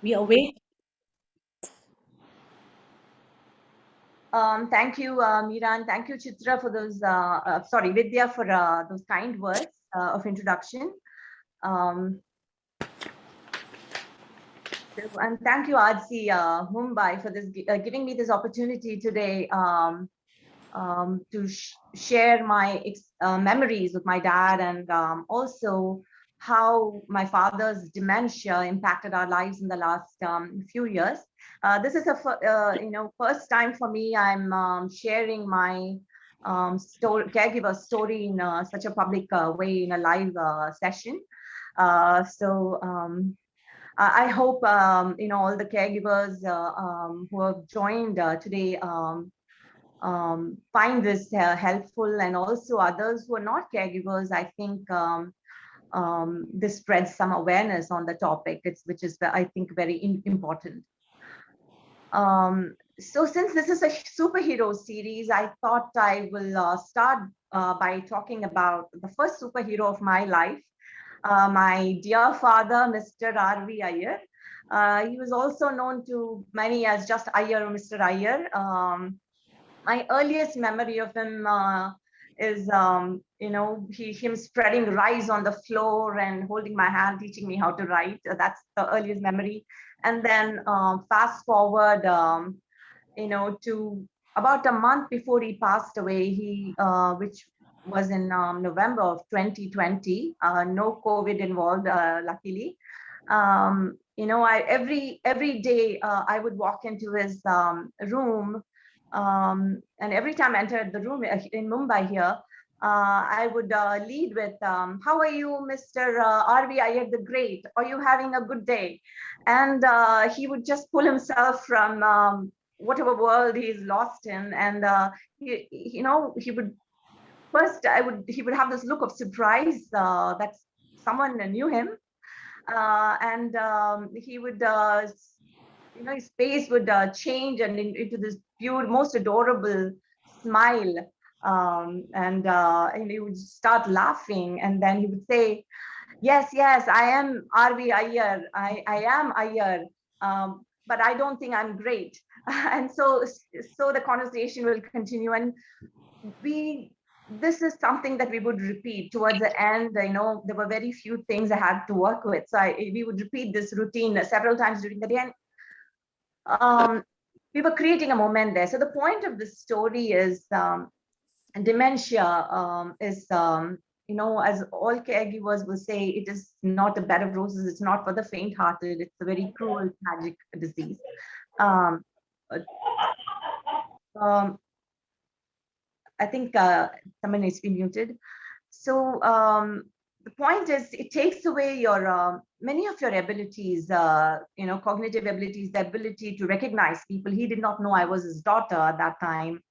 We await. Thank you, Meera, and thank you, Chitra, for those, sorry, Vidya, for those kind words of introduction. Um, and thank you, Adsi Mumbai, for this giving me this opportunity today to share my memories with my dad, and also how my father's dementia impacted our lives in the last few years. This is a first time for me. I'm sharing my caregiver story in such a public way in a live session. I hope all the caregivers who have joined today find this helpful, and also others who are not caregivers. I think this spreads some awareness on the topic, which is I think very important. So since this is a superhero series, I thought I will start by talking about the first superhero of my life, my dear father, Mr. R.V. Iyer. He was also known to many as just Iyer or Mr. Iyer. My earliest memory of him is, him spreading rice on the floor and holding my hand, teaching me how to write. That's the earliest memory. And then fast forward, to about a month before he passed away, which was in November of 2020. No COVID involved, luckily. Every day I would walk into his room, and every time I entered the room in Mumbai here, I would lead with, "How are you, Mr. R.V. Iyer the Great? Are you having a good day?" And he would just pull himself from whatever world he's lost in, and he would he would have this look of surprise that someone knew him, and he would his face would change and into this pure, most adorable smile, and he would start laughing, and then he would say, "Yes, yes, I am R.V. Iyer. I am Iyer, but I don't think I'm great." And so the conversation will continue, and we this is something that we would repeat towards the end. There were very few things I had to work with, so we would repeat this routine several times during the day, and we were creating a moment there. So the point of the story is, dementia is, as all caregivers will say, it is not a bed of roses. It's not for the faint-hearted. It's a very cruel, tragic disease. Um, uh, um, I think someone needs to be muted. So the point is, it takes away your many of your abilities, cognitive abilities, the ability to recognize people. He did not know I was his daughter at that time.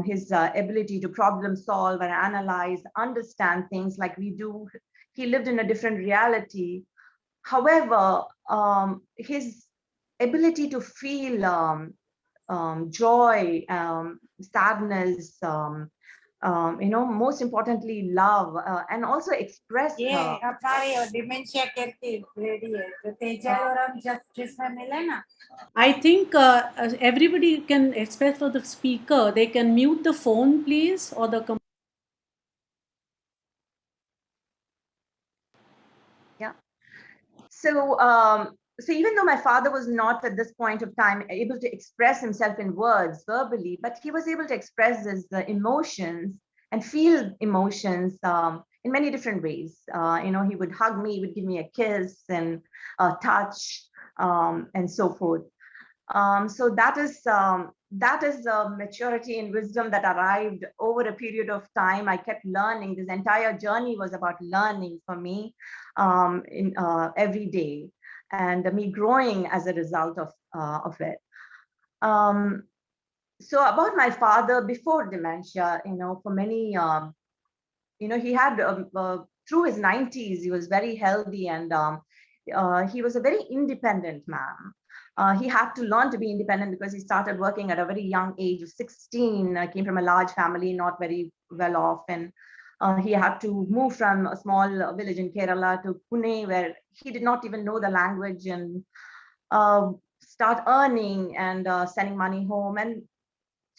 His ability to problem solve and analyze, understand things like we do. He lived in a different reality. However, his ability to feel joy, sadness, most importantly, love, and also express ये her. हमारे dementia करती ready है तो तेजल और हम जब जिसमें मिले ना. I think everybody can, except for the speaker, they can mute the phone, please, or the. Yeah. So even though my father was not at this point of time able to express himself in words verbally, but he was able to express his emotions and feel emotions in many different ways. He would hug me, he would give me a kiss and a touch, and so forth. So that is maturity and wisdom that arrived over a period of time. I kept learning. This entire journey was about learning for me, in every day, and me growing as a result of it. Um, so about my father before dementia, for many, he had through his 90s, he was very healthy, and he was a very independent man. He had to learn to be independent because he started working at a very young age of 16. Came from a large family, not very well off, and he had to move from a small village in Kerala to Pune, where he did not even know the language, and start earning and sending money home. And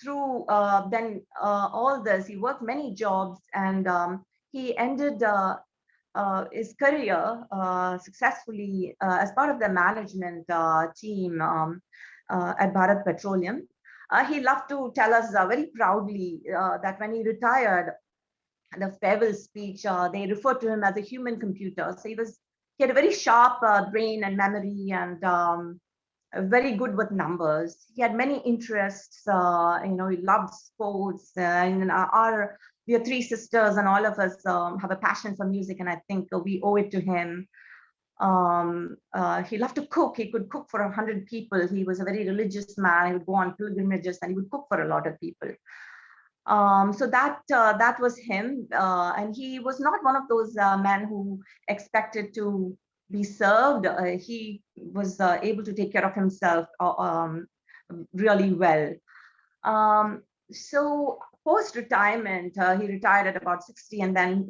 through then all this, he worked many jobs, and he ended his career successfully as part of the management team at Bharat Petroleum. He loved to tell us very proudly that when he retired, the farewell speech, they referred to him as a human computer. So he had a very sharp brain and memory, and very good with numbers. He had many interests. He loved sports. And we are three sisters, and all of us have a passion for music, and I think we owe it to him. He loved to cook. He could cook for 100 people. He was a very religious man. He would go on pilgrimages, and he would cook for a lot of people. So that was him, and he was not one of those men who expected to be served. He was able to take care of himself really well. So post-retirement, he retired at about 60, and then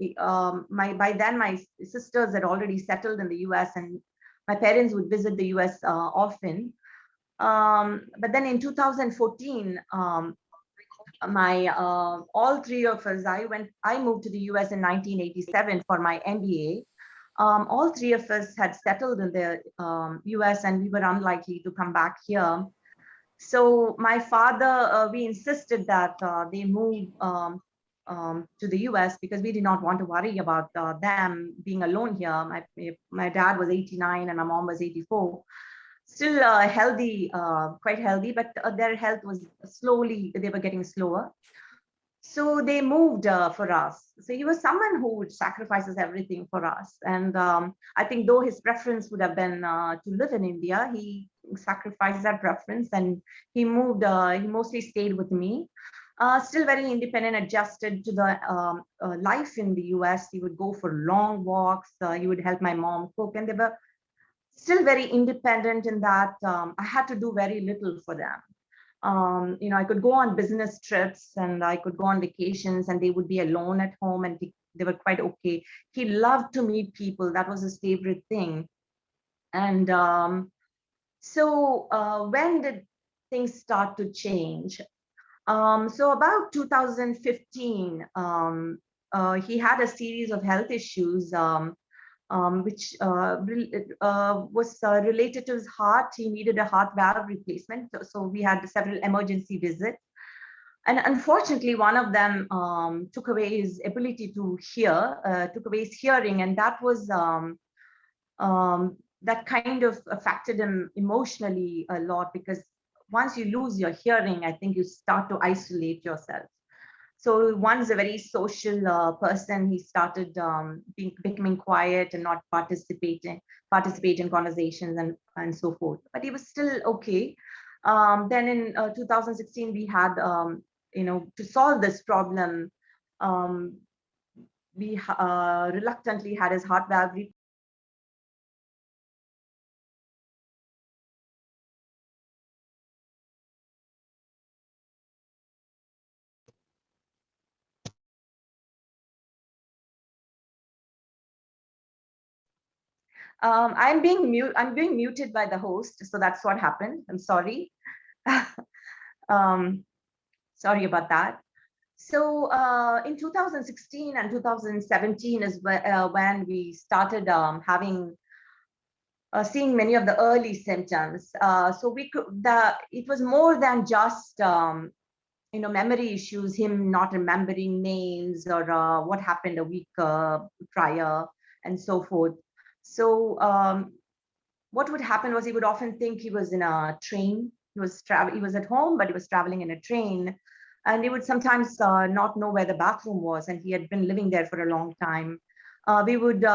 by then my sisters had already settled in the US, and my parents would visit the US often. But then in 2014, my all three of us, I moved to the US in 1987 for my MBA. All three of us had settled in the US, and we were unlikely to come back here. So my father, we insisted that they move to the US because we did not want to worry about them being alone here. My dad was 89 and my mom was 84. Still healthy, quite healthy, but their health was they were getting slower. So they moved for us. So he was someone who would sacrifices everything for us. And I think though his preference would have been to live in India, he sacrificed that preference, and he moved, he mostly stayed with me. Still very independent, adjusted to the life in the US. He would go for long walks. He would help my mom cook, and they were still very independent in that I had to do very little for them. I could go on business trips and I could go on vacations, and they would be alone at home, and they were quite okay. He loved to meet people. That was his favorite thing. And so when did things start to change? So about 2015, he had a series of health issues, which was related to his heart. He needed a heart valve replacement. So we had several emergency visits. And unfortunately, one of them took away his ability to hear, took away his hearing. And that was, that kind of affected him emotionally a lot, because once you lose your hearing, I think you start to isolate yourself. So one's a very social person. He started becoming quiet and not participate in conversations and so forth. But he was still okay. Then in 2016, we had, to solve this problem, we reluctantly had his heart valve I'm being muted by the host, so that's what happened. I'm sorry. Sorry about that. So in 2016 and 2017 is when we started seeing many of the early symptoms. So it was more than just memory issues, him not remembering names or what happened a week prior and so forth. So what would happen was he would often think he was in a train. He was at home, but he was traveling in a train. And he would sometimes not know where the bathroom was, and he had been living there for a long time. We would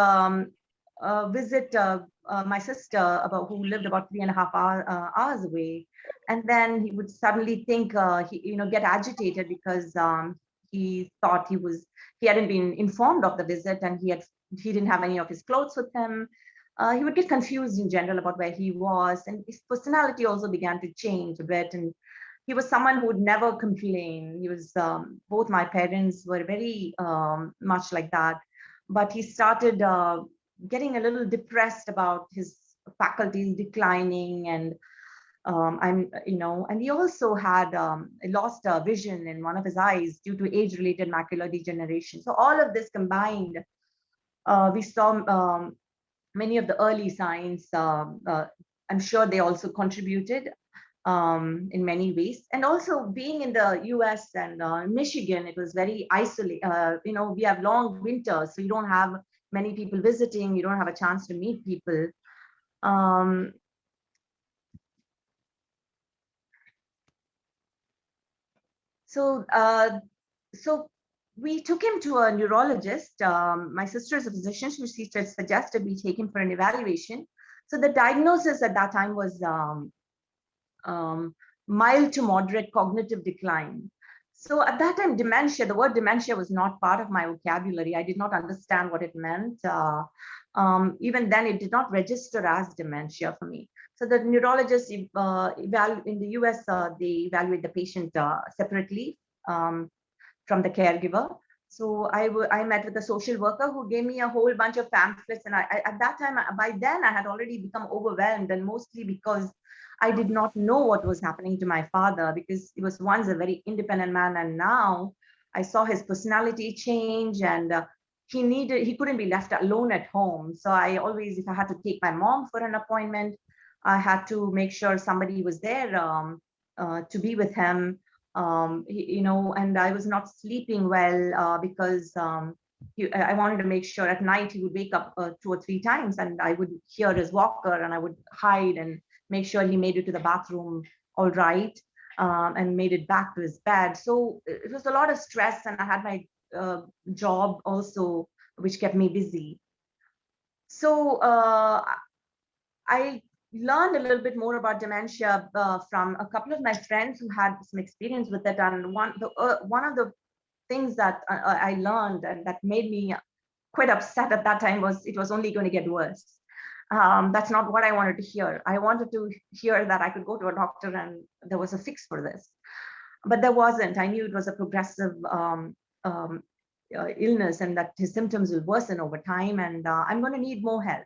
visit my sister, who lived about 3.5 hours away, and then he would suddenly think, get agitated because he thought he hadn't been informed of the visit, and he didn't have any of his clothes with him. He would get confused in general about where he was, and his personality also began to change a bit. And he was someone who would never complain. He was, both my parents were very much like that, but he started getting a little depressed about his faculties declining, and and he also had lost vision in one of his eyes due to age-related macular degeneration. So all of this combined, we saw many of the early signs. I'm sure they also contributed in many ways. And also being in the US and Michigan, it was very isolated. We have long winters, so you don't have many people visiting. You don't have a chance to meet people. So we took him to a neurologist. My sister is a physician. She suggested we take him for an evaluation. So the diagnosis at that time was mild to moderate cognitive decline. So at that time, dementia, the word dementia was not part of my vocabulary. I did not understand what it meant. Even then, it did not register as dementia for me. So the neurologist in the US, they evaluate the patient separately from the caregiver. So I met with a social worker who gave me a whole bunch of pamphlets. And at that time, by then, I had already become overwhelmed, and mostly because I did not know what was happening to my father, because he was once a very independent man, and now I saw his personality change, and he couldn't be left alone at home. So I always, if I had to take my mom for an appointment, I had to make sure somebody was there to be with him. And I was not sleeping well because I wanted to make sure at night he would wake up 2 or 3 times, and I would hear his walker, and I would hide and make sure he made it to the bathroom all right, and made it back to his bed. So it was a lot of stress, and I had my job also, which kept me busy. So I learned a little bit more about dementia from a couple of my friends who had some experience with it. And one of the things that I learned and that made me quite upset at that time was it was only going to get worse. That's not what I wanted to hear. I wanted to hear that I could go to a doctor and there was a fix for this. But there wasn't. I knew it was a progressive illness, and that his symptoms will worsen over time, and I'm going to need more help.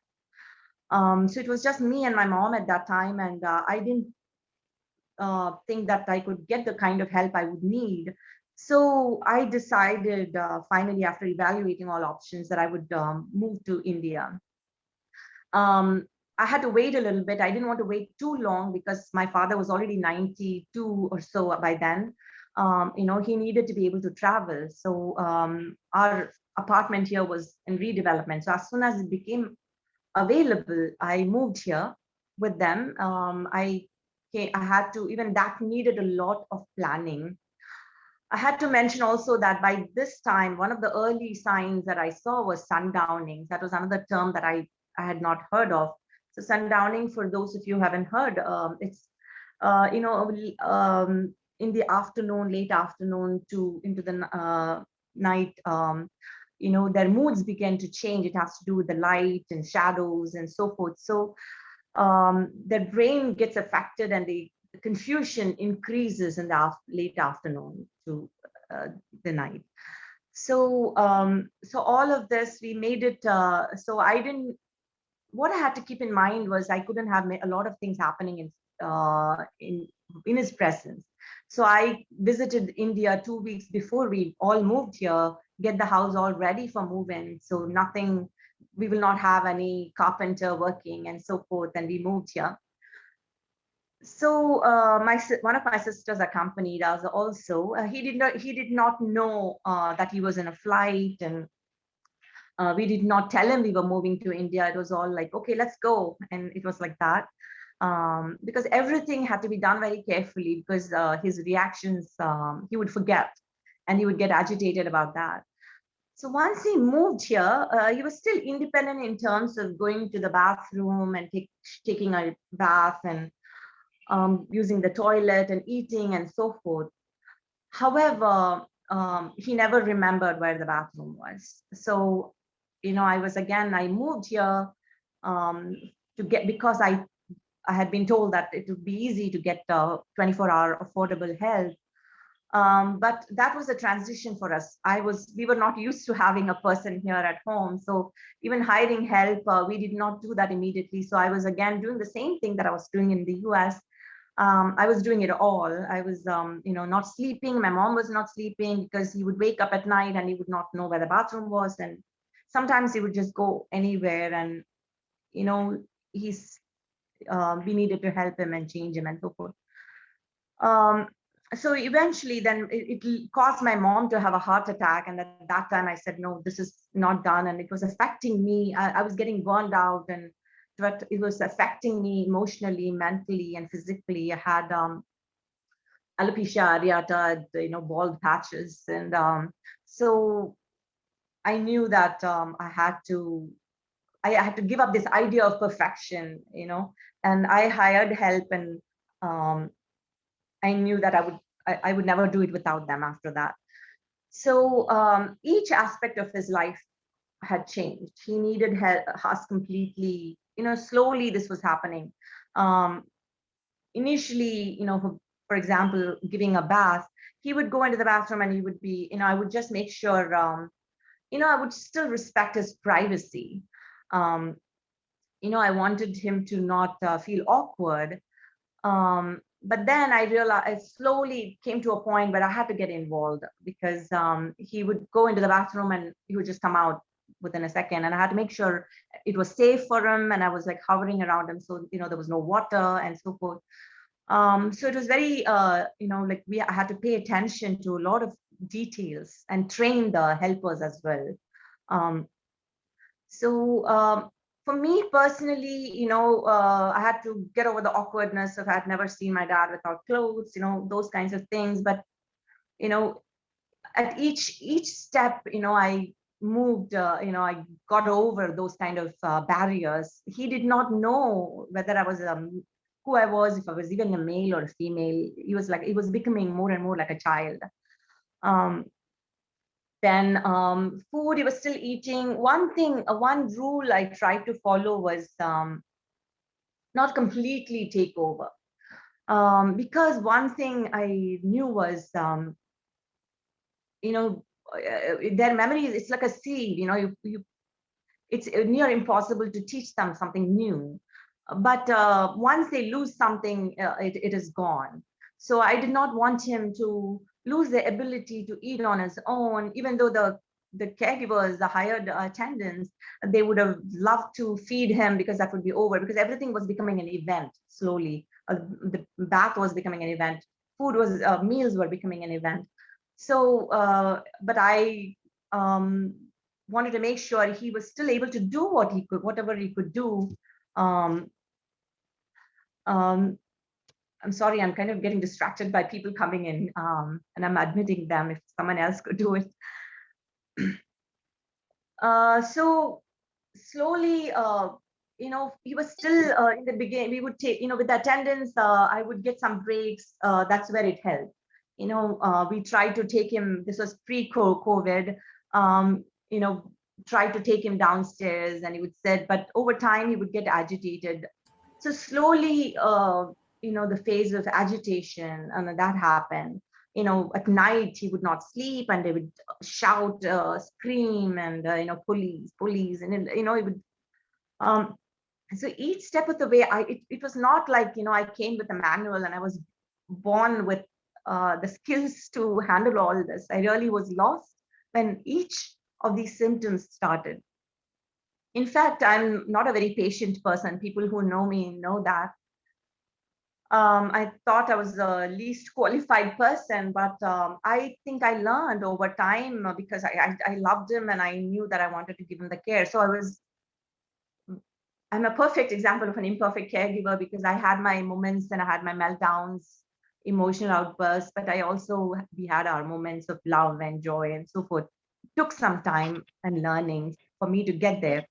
So it was just me and my mom at that time, and I didn't think that I could get the kind of help I would need. So I decided finally, after evaluating all options, that I would move to India. I had to wait a little bit. I didn't want to wait too long because my father was already 92 or so by then. He needed to be able to travel. So our apartment here was in redevelopment. So as soon as it became available, I moved here with them. I had to, even that needed a lot of planning. I had to mention also that by this time, one of the early signs that I saw was sundowning. That was another term that I had not heard of. So sundowning, for those of you who haven't heard, it's in the afternoon, late afternoon to into the night. Their moods begin to change. It has to do with the light and shadows and so forth. So their brain gets affected, and the confusion increases in the late afternoon to the night. So all of this, we made it. So I didn't. What I had to keep in mind was I couldn't have a lot of things happening in his presence. So I visited India 2 weeks before we all moved here, get the house all ready for move-in. So nothing, we will not have any carpenter working and so forth. And we moved here. So one of my sisters accompanied us also. He did not know that he was in a flight, and we did not tell him we were moving to India. It was all like, okay, let's go. And it was like that. Because everything had to be done very carefully, because his reactions, he would forget and he would get agitated about that. So once he moved here, he was still independent in terms of going to the bathroom and taking a bath and using the toilet and eating and so forth. However, he never remembered where the bathroom was. So, I moved here because I had been told that it would be easy to get 24-hour affordable help. But that was a transition for us. We were not used to having a person here at home. So even hiring help, we did not do that immediately. So I was again doing the same thing that I was doing in the US. I was doing it all. I was, not sleeping. My mom was not sleeping because he would wake up at night and he would not know where the bathroom was. And sometimes he would just go anywhere, and, he's, we needed to help him and change him and so forth. So eventually then it caused my mom to have a heart attack. And at that time I said, no, this is not done. And it was affecting me. I was getting burned out, and but it was affecting me emotionally, mentally, and physically. I had alopecia areata, bald patches. And so I knew that I had to give up this idea of perfection, and I hired help. And I knew that I would never do it without them after that. So each aspect of his life had changed. He needed help, us completely. Slowly this was happening. Initially, for example, giving a bath, he would go into the bathroom and he would be, I would just make sure, I would still respect his privacy. I wanted him to not feel awkward. But then I realized, I slowly came to a point where I had to get involved, because he would go into the bathroom and he would just come out within a second, and I had to make sure it was safe for him, and I was like hovering around him, so there was no water and so forth. So it was very like I had to pay attention to a lot of details and train the helpers as well. So for me personally, I had to get over the awkwardness of I had never seen my dad without clothes, those kinds of things. But at each step, I moved, I got over those kind of barriers. He did not know whether I was who I was, if I was even a male or a female. He was becoming more and more like a child. Then food, he was still eating. One rule I tried to follow was not completely take over. Because one thing I knew was, their memories, it's like a seed, it's near impossible to teach them something new. But once they lose something, it is gone. So I did not want him to lose the ability to eat on his own, even though the caregivers, the hired attendants, they would have loved to feed him, because that would be over, because everything was becoming an event slowly. The bath was becoming an event. Meals were becoming an event. So, but I wanted to make sure he was still able to do whatever he could do. Um, I'm sorry, I'm kind of getting distracted by people coming in, and I'm admitting them if someone else could do it. So slowly, he was still in the beginning. We would take, with the attendance, I would get some breaks. That's where it helped. We tried to take him, this was pre-COVID, tried to take him downstairs, and he would sit, but over time he would get agitated. So slowly, the phase of agitation, and that happened. At night he would not sleep, and they would shout, scream, and police, and he would. So each step of the way, it was not like I came with a manual and I was born with the skills to handle all this. I really was lost when each of these symptoms started. In fact, I'm not a very patient person. People who know me know that. I thought I was the least qualified person, but I think I learned over time, because I loved him and I knew that I wanted to give him the care. So I'm a perfect example of an imperfect caregiver, because I had my moments and I had my meltdowns, emotional outbursts, but we had our moments of love and joy and so forth. It took some time and learning for me to get there.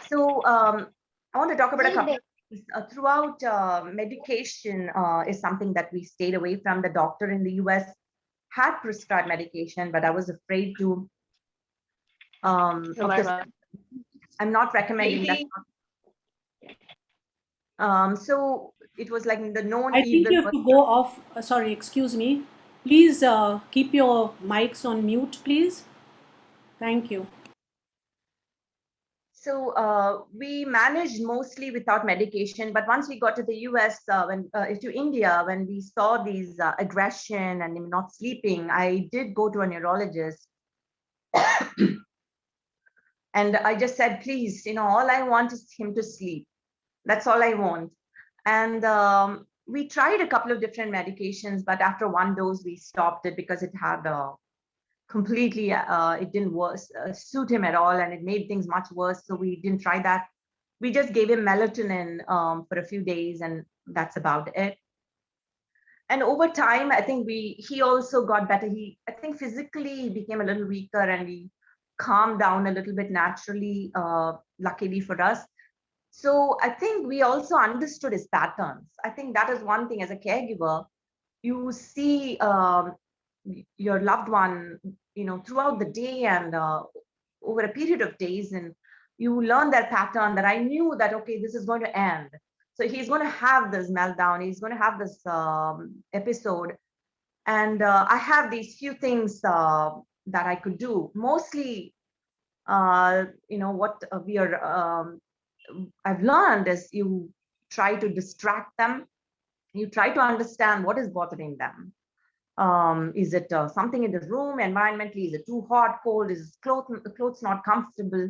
So I want to talk about a couple. Throughout, medication is something that we stayed away from. The doctor in the US had prescribed medication, but I was afraid to. I'm not recommending that. So it was like the known I think evil. you have to go off. Sorry, excuse me. Please keep your mics on mute, please. Thank you. So we managed mostly without medication, but once we got to the US, when to India, when we saw these aggression and him not sleeping, I did go to a neurologist, and I just said, please, all I want is him to sleep. That's all I want. And we tried a couple of different medications, but after one dose, we stopped it because it had completely, it didn't suit him at all, and it made things much worse. So we didn't try that. We just gave him melatonin for a few days, and that's about it. And over time, I think he also got better. I think physically he became a little weaker, and we calmed down a little bit naturally, luckily for us. So I think we also understood his patterns. I think that is one thing as a caregiver, you see your loved one, throughout the day and over a period of days, and you learn their pattern, that I knew that, okay, this is going to end. So he's going to have this meltdown. He's going to have this episode. And I have these few things that I could do. Mostly, what I've learned is you try to distract them. You try to understand what is bothering them. Is it something in the room environmentally? Is it too hot, cold? Is clothes not comfortable?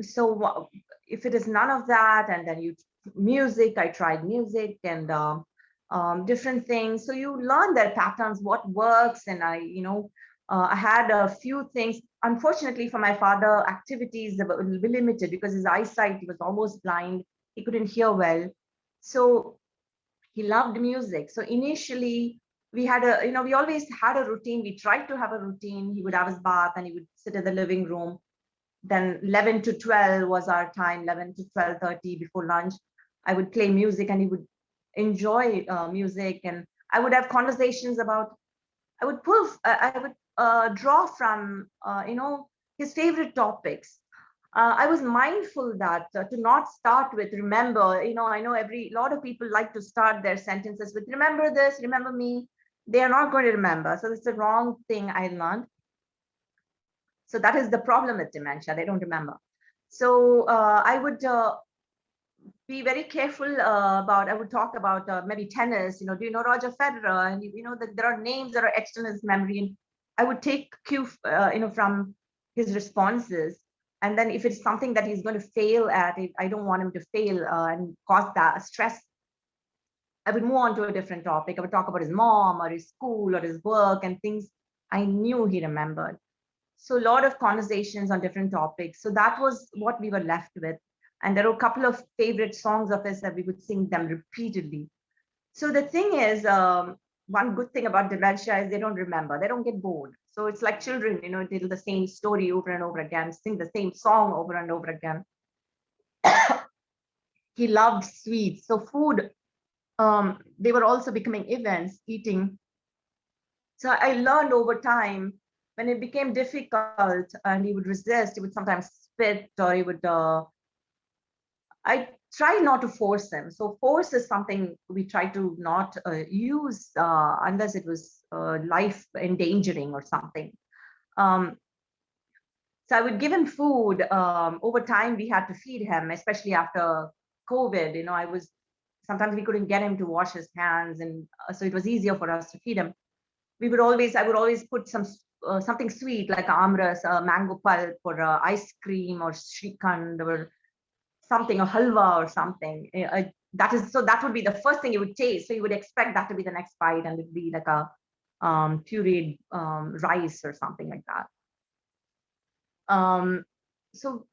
So if it is none of that, and then music, I tried music and different things. So you learn their patterns, what works. And I had a few things. Unfortunately for my father, activities were limited because his eyesight, he was almost blind. He couldn't hear well. So he loved music. So initially we had we always had a routine. We tried to have a routine. He would have his bath and he would sit in the living room. Then 11 to 12 was our time, 11 to 12:30 before lunch. I would play music and he would enjoy music. And I would have conversations about, I would draw from, his favorite topics. I was mindful that to not start with remember. I know a lot of people like to start their sentences with remember this, remember me. They are not going to remember. So that's the wrong thing I learned. So that is the problem with dementia. They don't remember. So I would be very careful about, I would talk about maybe tennis, do you know Roger Federer? And you know that there are names that are etched in his memory. And I would take cue, from his responses. And then if it's something that he's going to fail at, I don't want him to fail and cause that stress, I would move on to a different topic. I would talk about his mom or his school or his work and things I knew he remembered. So a lot of conversations on different topics. So that was what we were left with. And there were a couple of favorite songs of his that we would sing them repeatedly. So the thing is, one good thing about dementia is they don't remember, they don't get bored. So it's like children, they do the same story over and over again, sing the same song over and over again. He loved sweets. So food, they were also becoming events, eating. So I learned over time, when it became difficult and he would resist, he would sometimes spit, or he would, I try not to force him. So force is something we try to not use unless it was life endangering or something. So I would give him food. Over time, we had to feed him, especially after COVID. Sometimes we couldn't get him to wash his hands, and so it was easier for us to feed him. I would always put something sweet like amras, mango pulp, or ice cream, or shrikhand, or something, a halwa or something. That would be the first thing he would taste. So you would expect that to be the next bite, and it'd be like a pureed rice or something like that. So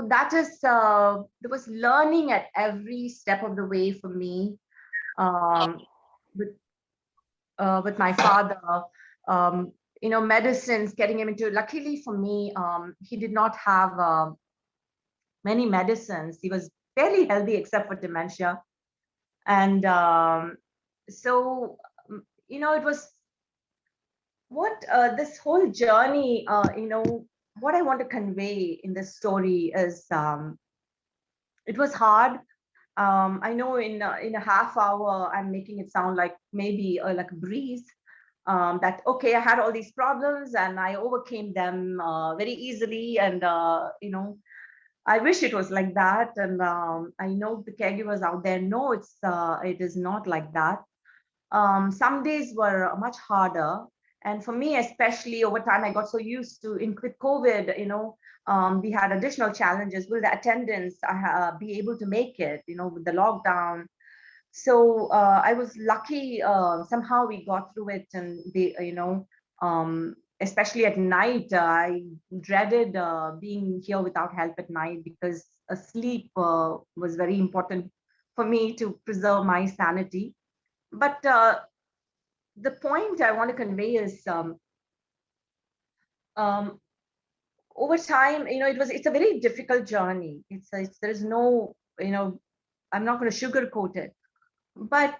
that is there was learning at every step of the way for me, with my father. Medicines, getting him into, luckily for me, he did not have many medicines. He was fairly healthy except for dementia. And so, it was what this whole journey, what I want to convey in this story is, it was hard. I know in a half hour, I'm making it sound like maybe like a breeze. That okay, I had all these problems and I overcame them very easily, and I wish it was like that. And I know the caregivers out there know it is not like that. Some days were much harder. And for me, especially over time, I got so used to in with COVID, we had additional challenges. Will the attendance be able to make it, with the lockdown? So I was lucky. Somehow we got through it, and especially at night, I dreaded being here without help at night, because sleep was very important for me to preserve my sanity. But the point I want to convey is, um, over time, it's a very difficult journey. There's no, I'm not going to sugarcoat it, but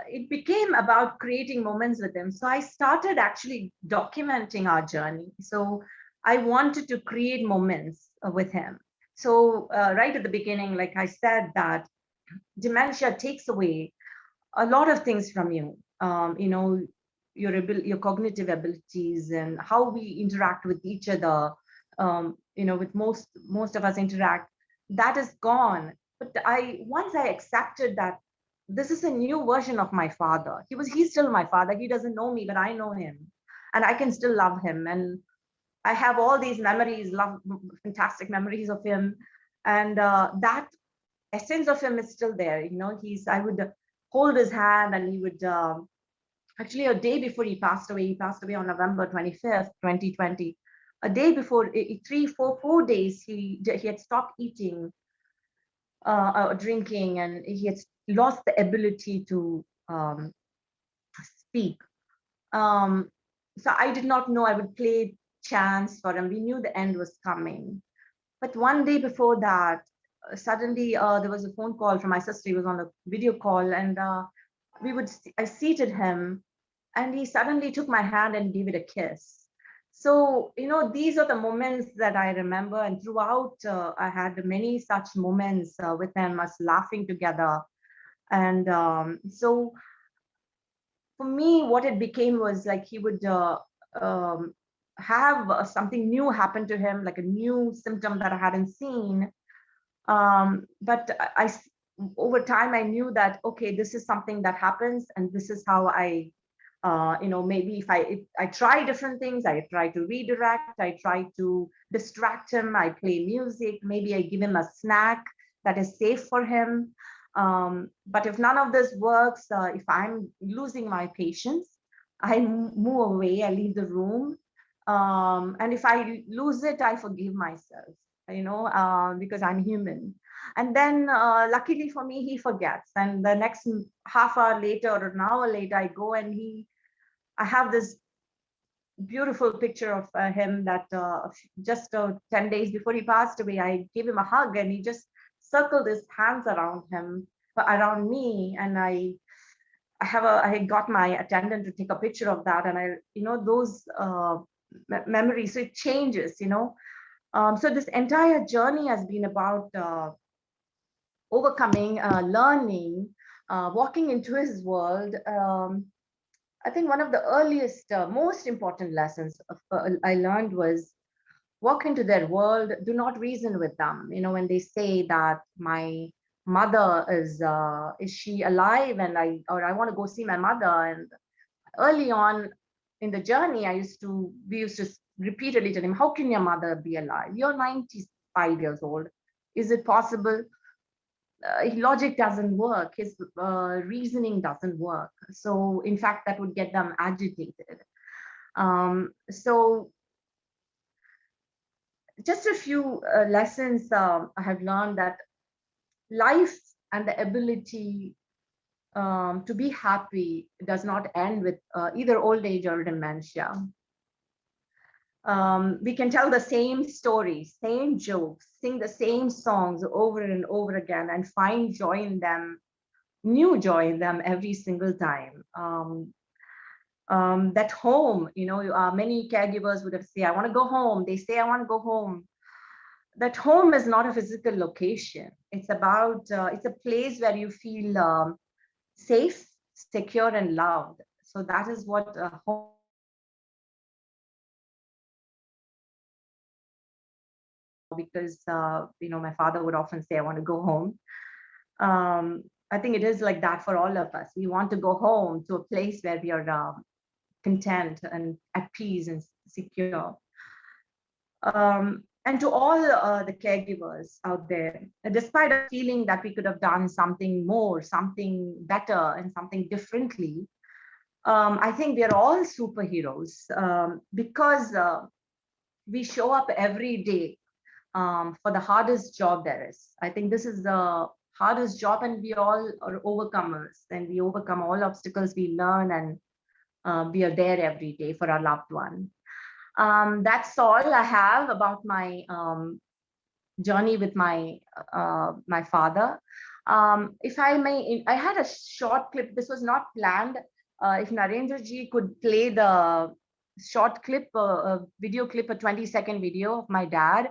it became about creating moments with him. So I started actually documenting our journey. So I wanted to create moments with him. So right at the beginning, like I said, that dementia takes away a lot of things from you. Your cognitive abilities and how we interact with each other. With most of us interact, that is gone. But I once I accepted that this is a new version of my father. He's still my father. He doesn't know me, but I know him, and I can still love him. And I have all these memories, fantastic memories of him, and that essence of him is still there. I would hold his hand, and he would actually, a day before he passed away on November 25th, 2020. A day before, 4 days, he had stopped eating, drinking, and he had lost the ability to speak. Um, so I did not know I would play chance for him. We knew the end was coming. But one day before that, suddenly there was a phone call from my sister. He was on a video call, and I seated him, and he suddenly took my hand and gave it a kiss. So, these are the moments that I remember. And throughout, I had many such moments with him, us laughing together. And so for me, what it became was like he would um, have something new happen to him, like a new symptom that I hadn't seen. But over time, I knew that, okay, this is something that happens, and this is how maybe if I try different things, I try to redirect, I try to distract him, I play music, maybe I give him a snack that is safe for him. But if none of this works, if I'm losing my patience, I move away, I leave the room. And if I lose it, I forgive myself, because I'm human. And then, luckily for me, he forgets. And the next half hour later or an hour later, I go, and I have this beautiful picture of him that just 10 days before he passed away, I gave him a hug, and he just circled his hands around me. And I got my attendant to take a picture of that. And those memories, so it changes. So this entire journey has been about overcoming, learning, walking into his world. I think one of the earliest, most important lessons I learned was walk into their world. Do not reason with them. When they say that my mother is she alive, and I want to go see my mother. And early on in the journey, we used to repeatedly tell him, how can your mother be alive? You're 95 years old. Is it possible? Logic doesn't work. His reasoning doesn't work. So in fact, that would get them agitated. So just a few lessons I have learned, that life and the ability to be happy does not end with either old age or dementia. We can tell the same stories, same jokes, sing the same songs over and over again, and find joy in them, new joy in them every single time. That home, many caregivers would have say, I want to go home. They say, I want to go home. that home is not a physical location. It's about, it's a place where you feel safe, secure, and loved. So that is what home. Because my father would often say, "I want to go home." I think it is like that for all of us. We want to go home to a place where we are content and at peace and secure. And to all the caregivers out there, despite a feeling that we could have done something more, something better, and something differently, I think we are all superheroes because we show up every day for the hardest job there is. I think this is the hardest job, and we all are overcomers, and we overcome all obstacles. We learn, and we are there every day for our loved one. That's all I have about my journey with my father. If I may, I had a short clip. This was not planned. If Narendra ji could play the short clip, a video clip, a 20-second video of my dad.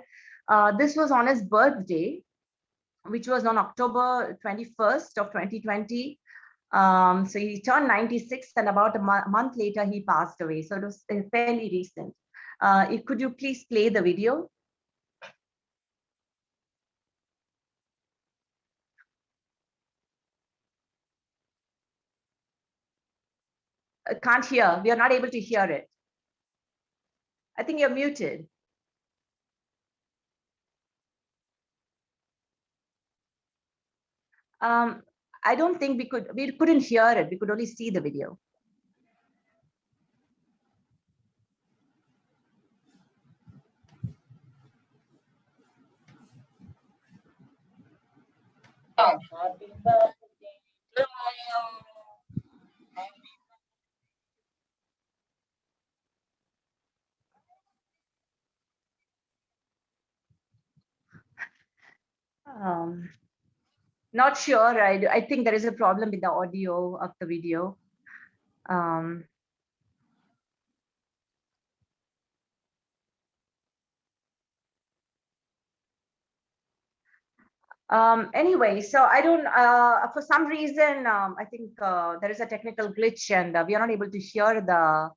This was on his birthday, which was on October 21st of 2020. So he turned 96, and about a month later, he passed away. So it was fairly recent. Could you please play the video? Can't hear. We are not able to hear it. I think you're muted. I don't think we couldn't hear it. We could only see the video. Happy birthday to you. Not sure. I think there is a problem with the audio of the video. Anyway, so I don't, for some reason, I think there is a technical glitch, and we are not able to hear the,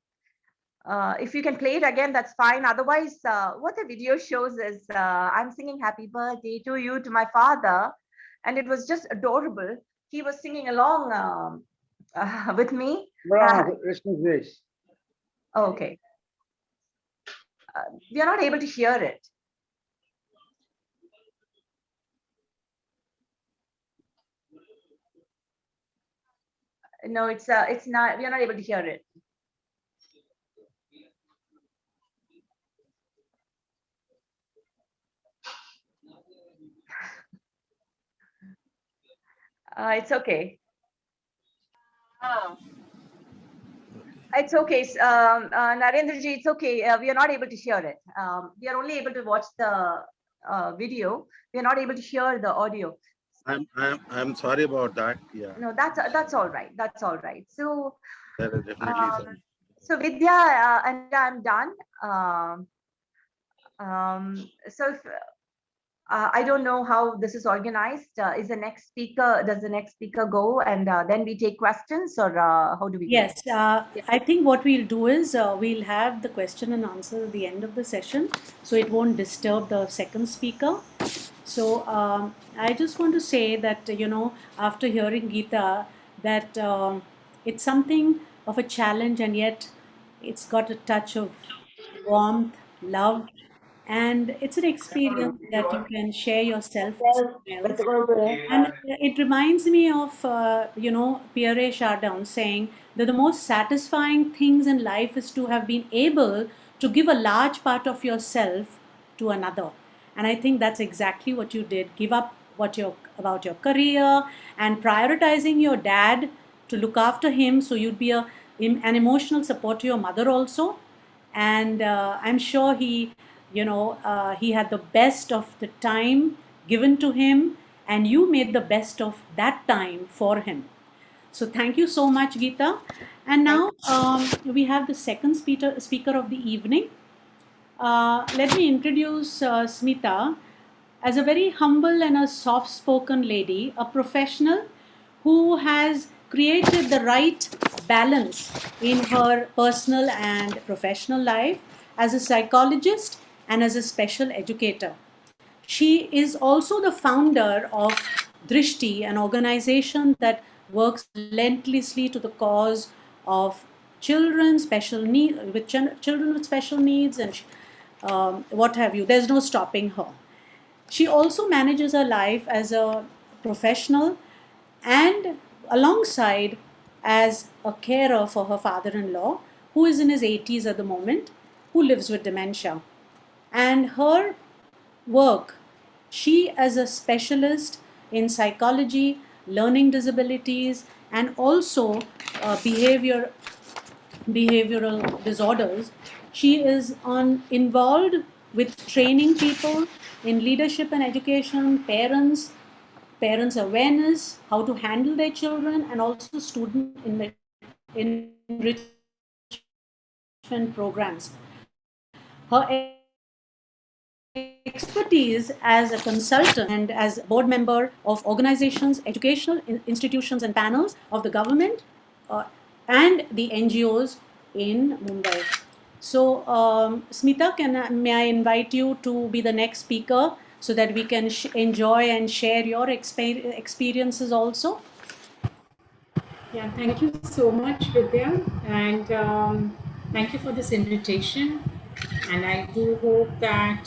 if you can play it again, that's fine. Otherwise, what the video shows is I'm singing happy birthday to you to my father, and it was just adorable. He was singing along with me. Bravo, listen to this. Okay. We are not able to hear it. No, it's not, we are not able to hear it. It's okay. It's okay. Narendra ji, it's okay. We are not able to hear it. We are only able to watch the video. We are not able to hear the audio. I'm sorry about that. Yeah. No, that's all right. That's all right. So There is definitely some. so Vidya, and I'm done. So if, I don't know how this is organized. Does the next speaker go, and then we take questions, or how do we? Yes, I think what we'll do is we'll have the question and answer at the end of the session, so it won't disturb the second speaker. So I just want to say that, after hearing Geeta, that it's something of a challenge, and yet it's got a touch of warmth, love, and it's an experience that you can share yourself with someone else. And it reminds me of, Pierre Chardin saying that the most satisfying things in life is to have been able to give a large part of yourself to another. And I think that's exactly what you did. Give up about your career and prioritizing your dad to look after him, so you'd be an emotional support to your mother also. And I'm sure he had the best of the time given to him, and you made the best of that time for him. So thank you so much, Geeta. And now we have the second speaker of the evening. Let me introduce Smita. as a very humble and a soft spoken lady, a professional who has created the right balance in her personal and professional life as a psychologist and as a special educator. She is also the founder of Drishti, an organization that works relentlessly to the cause of children children with special needs and what have you. There's no stopping her. She also manages her life as a professional and alongside as a carer for her father-in-law, who is in his 80s at the moment, who lives with dementia. And her work, she as a specialist in psychology, learning disabilities, and also behavioral disorders, she is involved with training people in leadership and education, parents awareness, how to handle their children, and also student enrichment programs. Her expertise as a consultant and as board member of organizations, educational institutions, and panels of the government and the NGOs in Mumbai. So, Smita, may I invite you to be the next speaker so that we can enjoy and share your experiences also? Yeah, thank you so much, Vidya, and thank you for this invitation. And I do hope that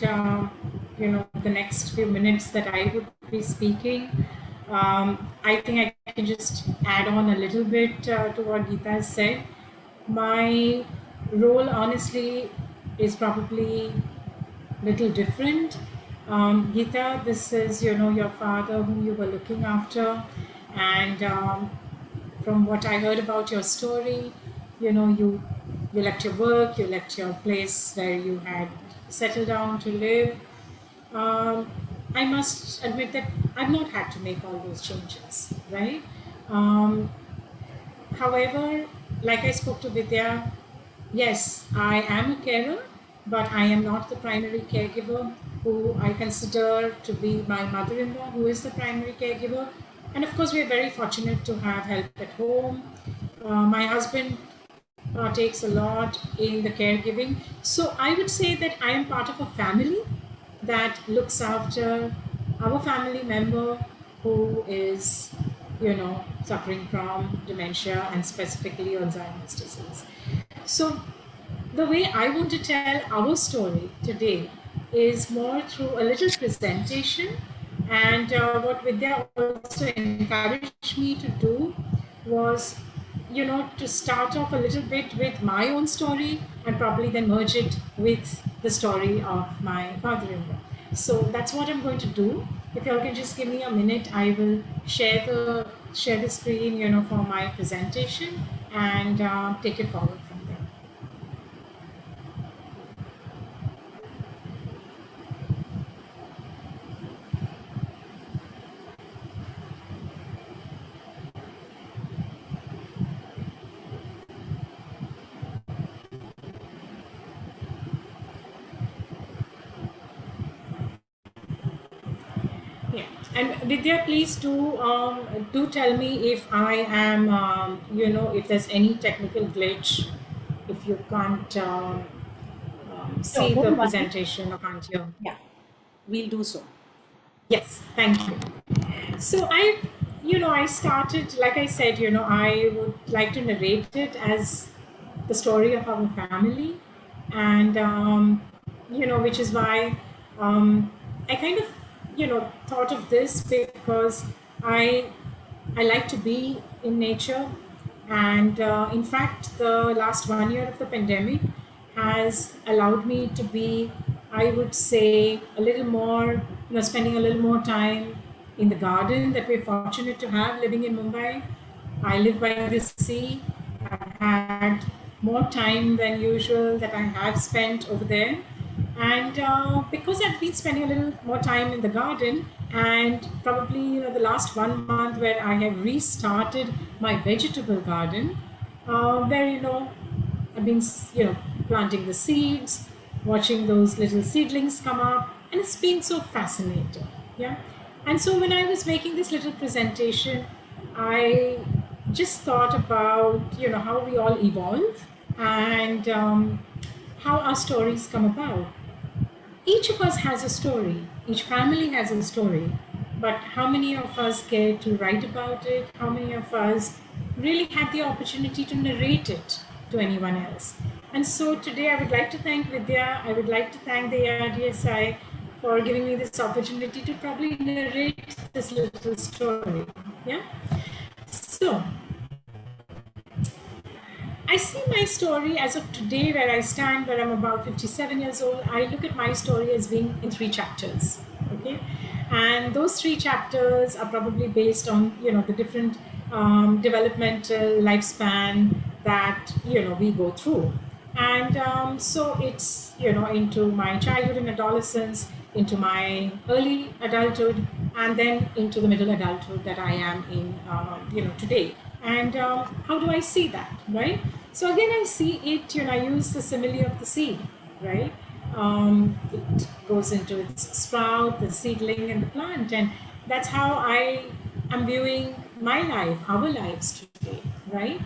the next few minutes that I would be speaking, I think I can just add on a little bit to what Geeta has said. My role, honestly, is probably little different. Geeta, this is your father whom you were looking after, and from what I heard about your story, you left your work, you left your place where you had settled down to live. I must admit that I've not had to make all those changes, right? However, like I spoke to Vidya, yes, I am a carer, but I am not the primary caregiver, who I consider to be my mother-in-law, who is the primary caregiver. And of course, we are very fortunate to have help at home. My husband partakes a lot in the caregiving. So I would say that I am part of a family that looks after our family member who is, suffering from dementia and specifically Alzheimer's disease. So the way I want to tell our story today is more through a little presentation, and what Vidya also encouraged me to do was, to start off a little bit with my own story and probably then merge it with the story of my father-in-law. So that's what I'm going to do. If y'all can just give me a minute, I will share the screen, for my presentation and take it forward from there. Yeah, and Vidya, please do tell me if I am, if there's any technical glitch, if you can't see don't the worry. presentation or can't hear. Yeah, we'll do so. Yes, thank you. So I started, like I said, I would like to narrate it as the story of our family, and which is why I kind of, thought of this because I I like to be in nature, and in fact, the last 1 year of the pandemic has allowed me to be, I would say, a little more, spending a little more time in the garden that we're fortunate to have living in Mumbai. I live by the sea. I've had more time than usual that I have spent over there. And because I've been spending a little more time in the garden, and probably the last 1 month where I have restarted my vegetable garden, where I've been planting the seeds, watching those little seedlings come up, and it's been so fascinating. Yeah. And so when I was making this little presentation, I just thought about, how we all evolve, and how our stories come about. Each of us has a story, each family has a story, but how many of us get to write about it? How many of us really have the opportunity to narrate it to anyone else? And so today I would like to thank Vidya, I would like to thank the ARDSI for giving me this opportunity to probably narrate this little story. Yeah. So I see my story as of today, where I stand, where I'm about 57 years old. I look at my story as being in 3 chapters. Okay. And those 3 chapters are probably based on, the different developmental lifespan that, we go through. And so it's, into my childhood and adolescence, into my early adulthood, and then into the middle adulthood that I am in, today. And how do I see that, right? So again, I see it, I use the simile of the seed, right? It goes into its sprout, the seedling, and the plant. And that's how I am viewing my life, our lives today, right?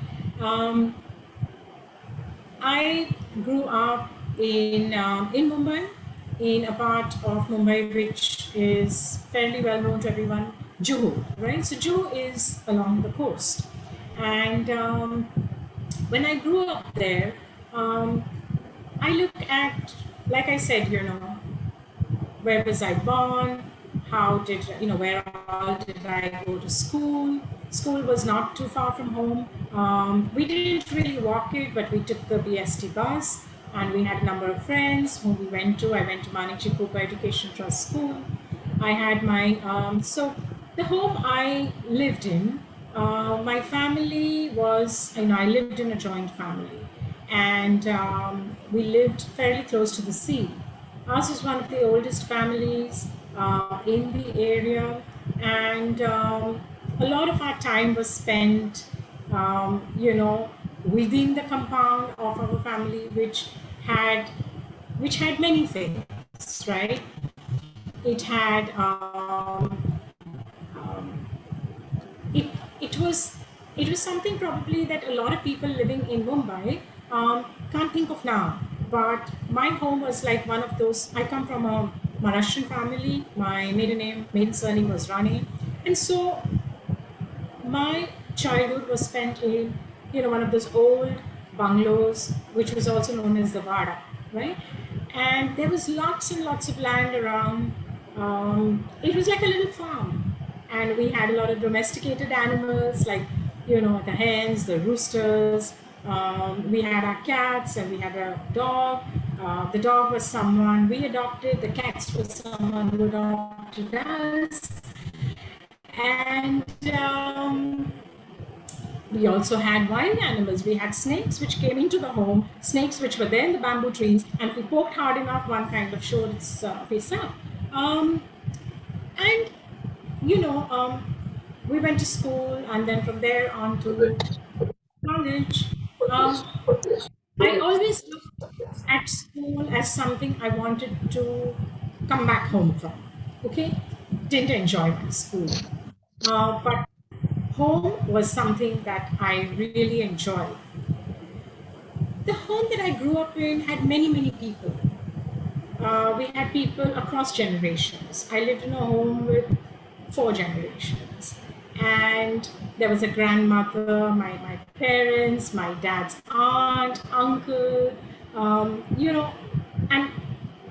I grew up in Mumbai, in a part of Mumbai which is fairly well known to everyone, Juhu, right? So Juhu is along the coast, and when I grew up there, I look at, like I said, where was I born? How did, where all did I go to school? School was not too far from home. We didn't really walk it, but we took the BST bus, and we had a number of friends whom we went to. I went to Manikji Cooper Education Trust School. I had my, so the home I lived in, my family was, I lived in a joint family, and we lived fairly close to the sea. Ours was one of the oldest families in the area, and a lot of our time was spent, within the compound of our family, which had many things, right? It had it was something probably that a lot of people living in Mumbai can't think of now. But my home was like one of those. I come from a Maharashtrian family. My maiden surname was Rane, and so my childhood was spent in, one of those old bungalows, which was also known as the Vada, right? And there was lots and lots of land around. It was like a little farm, and we had a lot of domesticated animals, like, the hens, the roosters. We had our cats, and we had a dog. The dog was someone we adopted. The cats was someone who adopted us. And we also had wild animals. We had snakes which came into the home, snakes which were there in the bamboo trees, and if we poked hard enough, one kind of showed its face up. And we went to school, and then from there on to college. I always looked at school as something I wanted to come back home from. Okay, didn't enjoy my school, but home was something that I really enjoyed. The home that I grew up in had many people. We had people across generations. I lived in a home with 4 generations. And there was a grandmother, my parents, my dad's aunt, uncle, and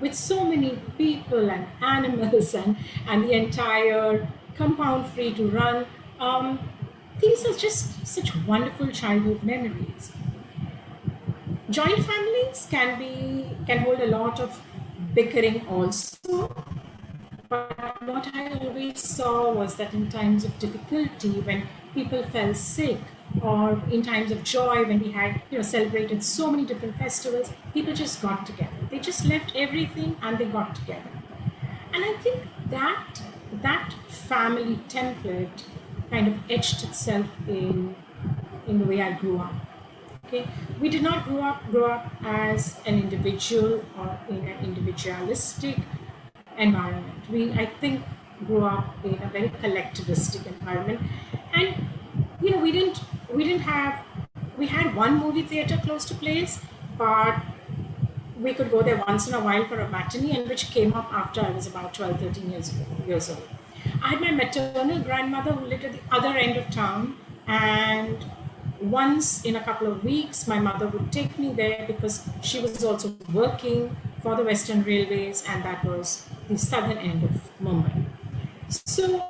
with so many people and animals and the entire compound free to run. These are just such wonderful childhood memories. Joint families can hold a lot of bickering also, but what I always saw was that in times of difficulty, when people fell sick, or in times of joy, when we had celebrated so many different festivals, people just got together. They just left everything and they got together. And I think that family template kind of etched itself in the way I grew up. Okay, we did not grow up as an individual or in an individualistic environment. We, I think, grew up in a very collectivistic environment, and we had one movie theater close to place, but we could go there once in a while for a matinee, and which came up after I was about 12, 13 years old. I had my maternal grandmother who lived at the other end of town, and once in a couple of weeks, my mother would take me there because she was also working for the Western Railways, and that was the southern end of Mumbai. So,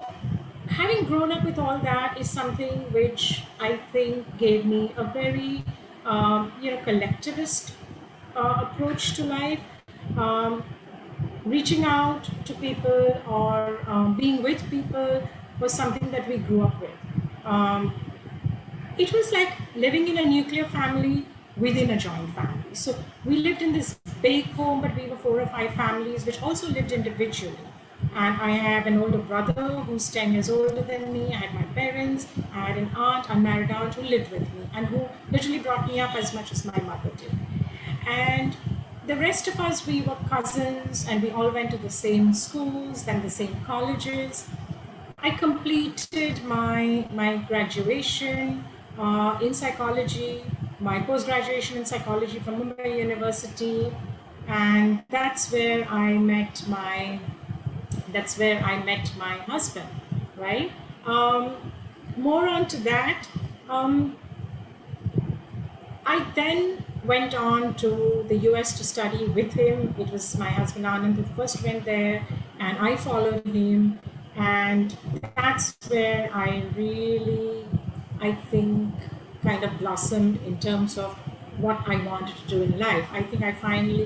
having grown up with all that is something which I think gave me a very, collectivist approach to life. Um, Reaching out to people or being with people was something that we grew up with. Um, it was like living in a nuclear family within a joint family. So we lived in this big home, but we were 4 or 5 families which also lived individually. And I have an older brother who's 10 years older than me. I had my parents. I had an aunt, unmarried aunt, who lived with me and who literally brought me up as much as my mother did. And the rest of us, we were cousins, and we all went to the same schools, then the same colleges. I completed my graduation in psychology, my post-graduation in psychology from Mumbai University, and that's where I met my husband, right? More on to that. I then went on to the US to study with him. It was my husband Anand who first went there, and I followed him. And that's where I really, I think, kind of blossomed in terms of what I wanted to do in life. I think I finally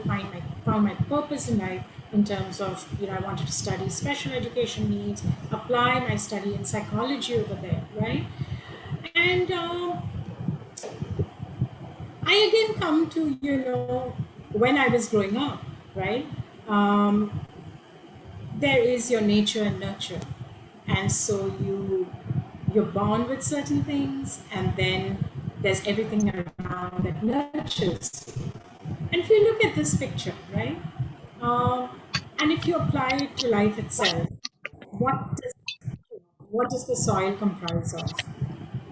found my purpose in life in terms of, I wanted to study special education needs, apply my study in psychology over there, right? And I again come to, when I was growing up, right? There is your nature and nurture. And so you're born with certain things, and then there's everything around that nurtures you. And if you look at this picture, right? And if you apply it to life itself, what does, what does the soil comprise of?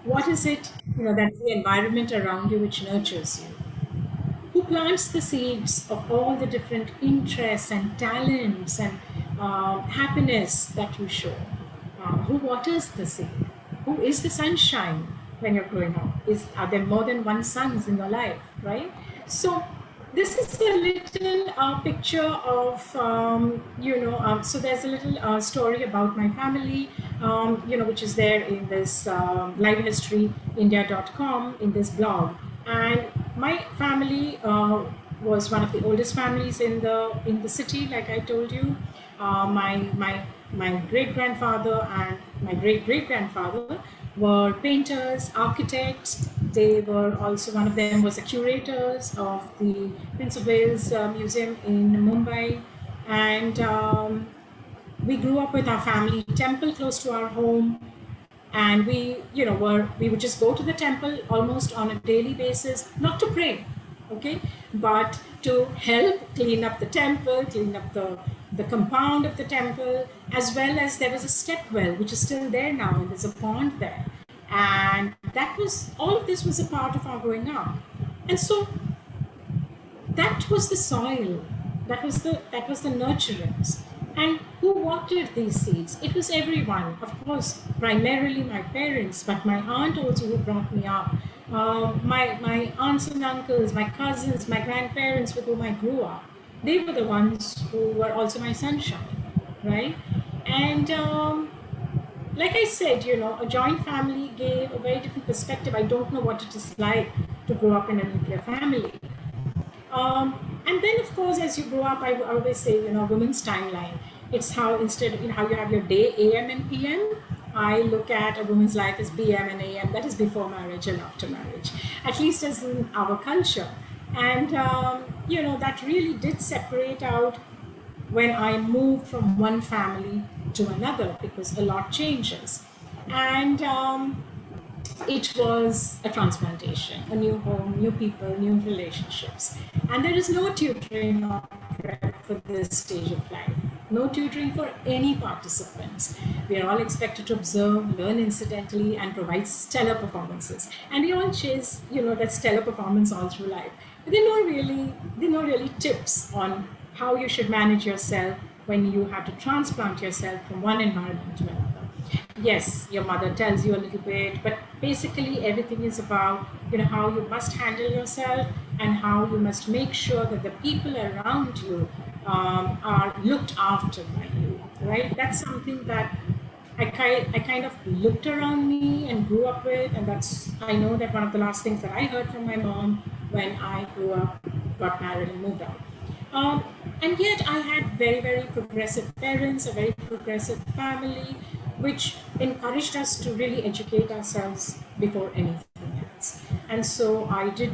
What is it, that's the environment around you which nurtures you? Who plants the seeds of all the different interests and talents and happiness that you show? Who waters the seed? Who is the sunshine when you're growing up? Are there more than one suns in your life, right? So this is a little picture of, so there's a little story about my family, which is there in this livehistoryindia.com, in this blog. And my family was one of the oldest families in the city, like I told you. My great-grandfather and my great-great-grandfather were painters, architects. They were also, one of them was the curators of the Prince of Wales Museum in Mumbai. And we grew up with our family temple close to our home. And we would just go to the temple almost on a daily basis, not to pray, okay, but to help clean up the temple, clean up the compound of the temple, as well as there was a step well, which is still there now, and there's a pond there. And all of this was a part of our growing up. And so that was the soil, that was the nurturance. And who watered these seeds? It was everyone, of course, primarily my parents, but my aunt also, who brought me up, my aunts and uncles, my cousins, my grandparents with whom I grew up. They were the ones who were also my sunshine, right? And like I said, a joint family gave a very different perspective. I don't know what it is like to grow up in a nuclear family. And then, of course, as you grow up, I always say, women's timeline. It's how instead of, how you have your day, AM and PM, I look at a woman's life as BM and AM. That is before marriage and after marriage, at least as in our culture. And, that really did separate out when I moved from one family to another, because a lot changes. And it was a transplantation, a new home, new people, new relationships. And there is no tutoring or prep for this stage of life. no tutoring for any participants. We are all expected to observe, learn incidentally, and provide stellar performances. And we all chase, that stellar performance all through life. But there are no really tips on how you should manage yourself when you have to transplant yourself from one environment to another. Yes, your mother tells you a little bit, but basically everything is about how you must handle yourself and how you must make sure that the people around you are looked after by you, right? That's something that I kind of looked around me and grew up with, and I know that one of the last things that I heard from my mom when I grew up, got married, and moved out. Um, and yet I had very, very progressive parents, a very progressive family, which encouraged us to really educate ourselves before anything else. And so I did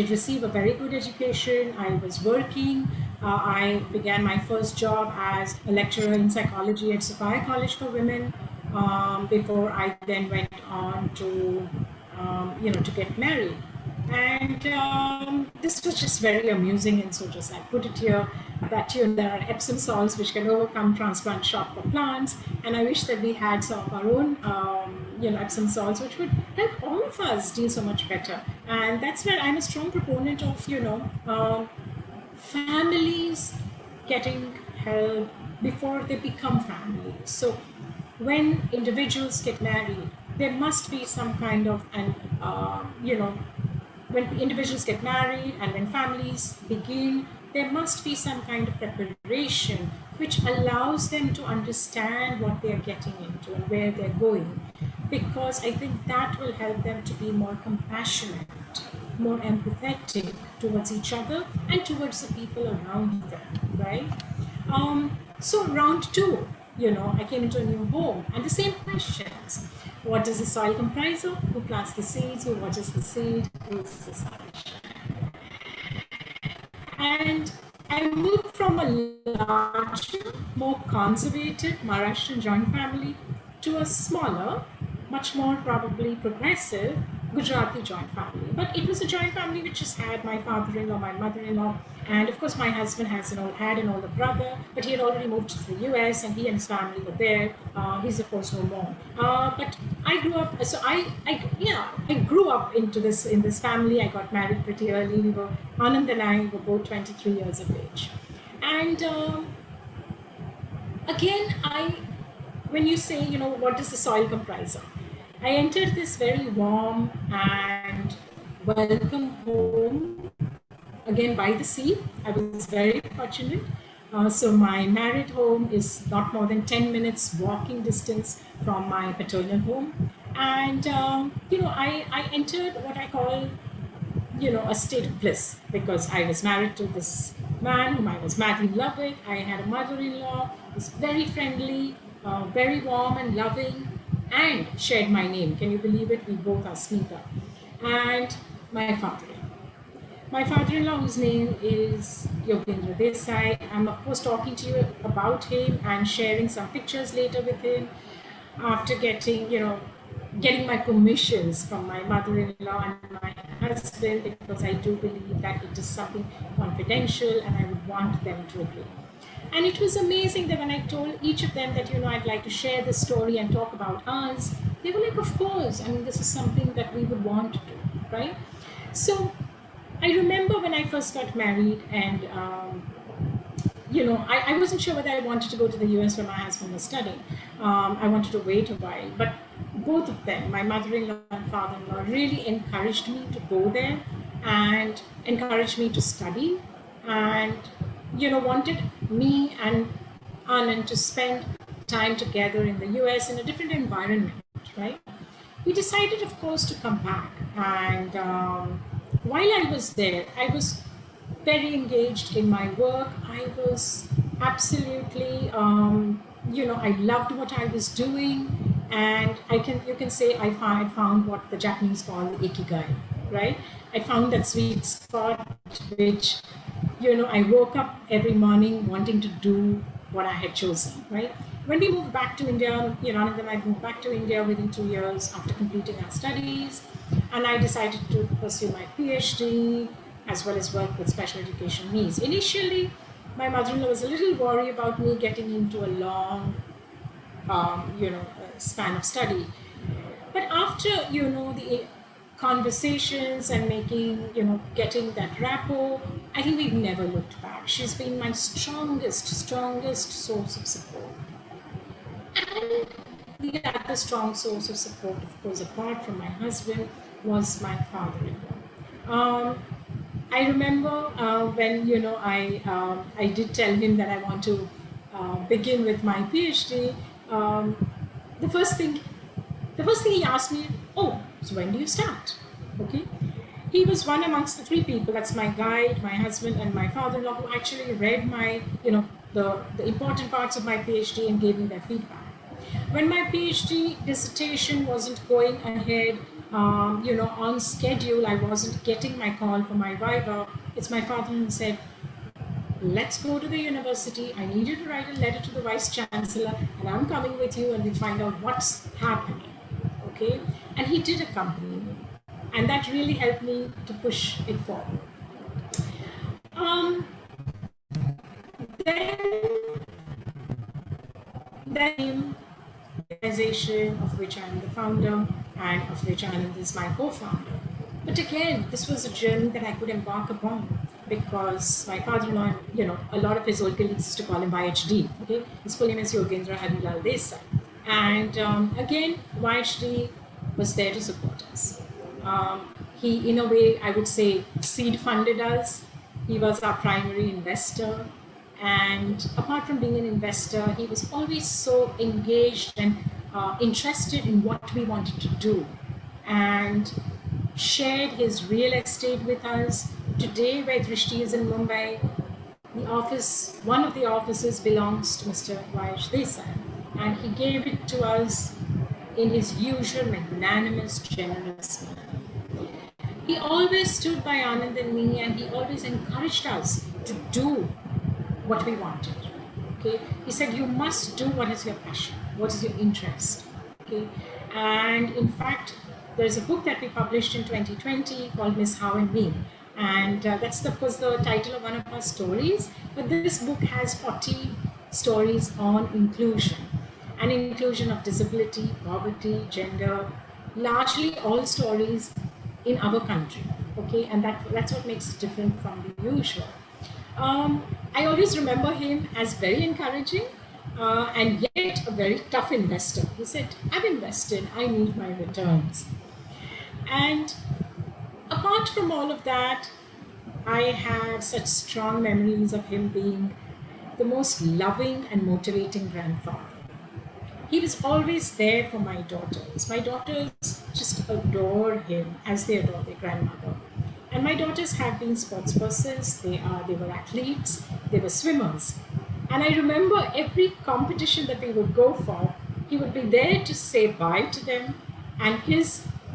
receive a very good education. I was working. I began my first job as a lecturer in psychology at Sophia College for Women before I then went on to get married. And this was just very amusing, and so just I put it here that there are Epsom salts which can overcome transplant shock for plants, and I wish that we had some of our own Epsom salts which would help all of us deal so much better. And that's where I'm a strong proponent of families getting help before they become families. So when individuals get married, there must be some kind of when individuals get married and when families begin, there must be some kind of preparation which allows them to understand what they're getting into and where they're going. Because I think that will help them to be more compassionate, more empathetic towards each other and towards the people around them, right? So round two, I came into a new home and the same questions. What does the soil comprise of? Who plants the seeds? Who waters the seed? Who is the sunshine? And I moved from a larger, more conservative Maharashtrian joint family to a smaller, much more probably progressive Gujarati joint family. But it was a joint family which just had my father-in-law, my mother-in-law, and of course my husband had an older brother, but he had already moved to the US and he and his family were there. He's of course no more. But I grew up, so I grew up in this family. I got married pretty early. Anand and I were both 23 years of age. And again, when you say, what does the soil comprise of? I entered this very warm and welcome home, again by the sea. I was very fortunate. So my married home is not more than 10 minutes walking distance from my paternal home. And, I entered what I call, a state of bliss because I was married to this man whom I was madly in love with. I had a mother-in-law who was very friendly, very warm and loving, and shared my name. Can you believe it? We both are Smita. And my father-in-law. My father-in-law, whose name is Yogendra Desai. I'm of course talking to you about him and sharing some pictures later with him after getting my permissions from my mother-in-law and my husband, because I do believe that it is something confidential and I would want them to agree. And it was amazing that when I told each of them that, I'd like to share this story and talk about us, they were like, of course, this is something that we would want to do, right? So I remember when I first got married and, I wasn't sure whether I wanted to go to the US where my husband was studying. I wanted to wait a while, but both of them, my mother-in-law and father-in-law, really encouraged me to go there and encouraged me to study and, wanted me and Anand to spend time together in the US in a different environment, right? We decided, of course, to come back. And while I was there, I was very engaged in my work. I was absolutely, I loved what I was doing. And you can say I found what the Japanese call the ikigai, right? I found that sweet spot which, I woke up every morning wanting to do what I had chosen, right? When we moved back to India, Anand and I moved back to India within 2 years after completing our studies, and I decided to pursue my PhD as well as work with special education needs. Initially, my mother-in-law was a little worried about me getting into a long, span of study. But after, the conversations and getting that rapport, I think we've never looked back. She's been my strongest source of support. And the other strong source of support, of course, apart from my husband, was my father-in-law. I remember when I did tell him that I want to begin with my PhD. The first thing he asked me, "Oh, so when do you start?" Okay, he was one amongst the three people. That's my guide, my husband, and my father-in-law, who actually read my the important parts of my PhD and gave me their feedback. When my PhD dissertation wasn't going ahead, on schedule, I wasn't getting my call for my viva. It's my father who said, "Let's go to the university. I need you to write a letter to the vice chancellor, and I'm coming with you, and we'll find out what's happening." Okay, and he did accompany me, and that really helped me to push it forward. Then organization of which I'm the founder and of which Anand is my co-founder. But again, this was a journey that I could embark upon because my father-in-law, a lot of his old colleagues used to call him YHD. Okay, his full name is Yogendra Harilal Desai, and again, YHD was there to support us. He, in a way, I would say, seed funded us. He was our primary investor. And apart from being an investor, he was always so engaged and interested in what we wanted to do, and shared his real estate with us. Today, where Drishti is in Mumbai, one of the offices belongs to Mr. YH Desai, and he gave it to us in his usual magnanimous, generous manner. He always stood by Anand and me, and he always encouraged us to do what we wanted. Okay, he said, "You must do what is your passion, what is your interest." Okay, and in fact, there's a book that we published in 2020 called Miss How and Me, and that's of course the title of one of our stories. But this book has 40 stories on inclusion, and inclusion of disability, poverty, gender, largely all stories in our country. Okay, and that's what makes it different from the usual. I always remember him as very encouraging and yet a very tough investor. He said, "I've invested, I need my returns." And apart from all of that, I have such strong memories of him being the most loving and motivating grandfather. He was always there for my daughters. My daughters just adore him as they adore their grandmother. And my daughters have been sports persons, they were athletes, they were swimmers. And I remember every competition that we would go for, he would be there to say bye to them. And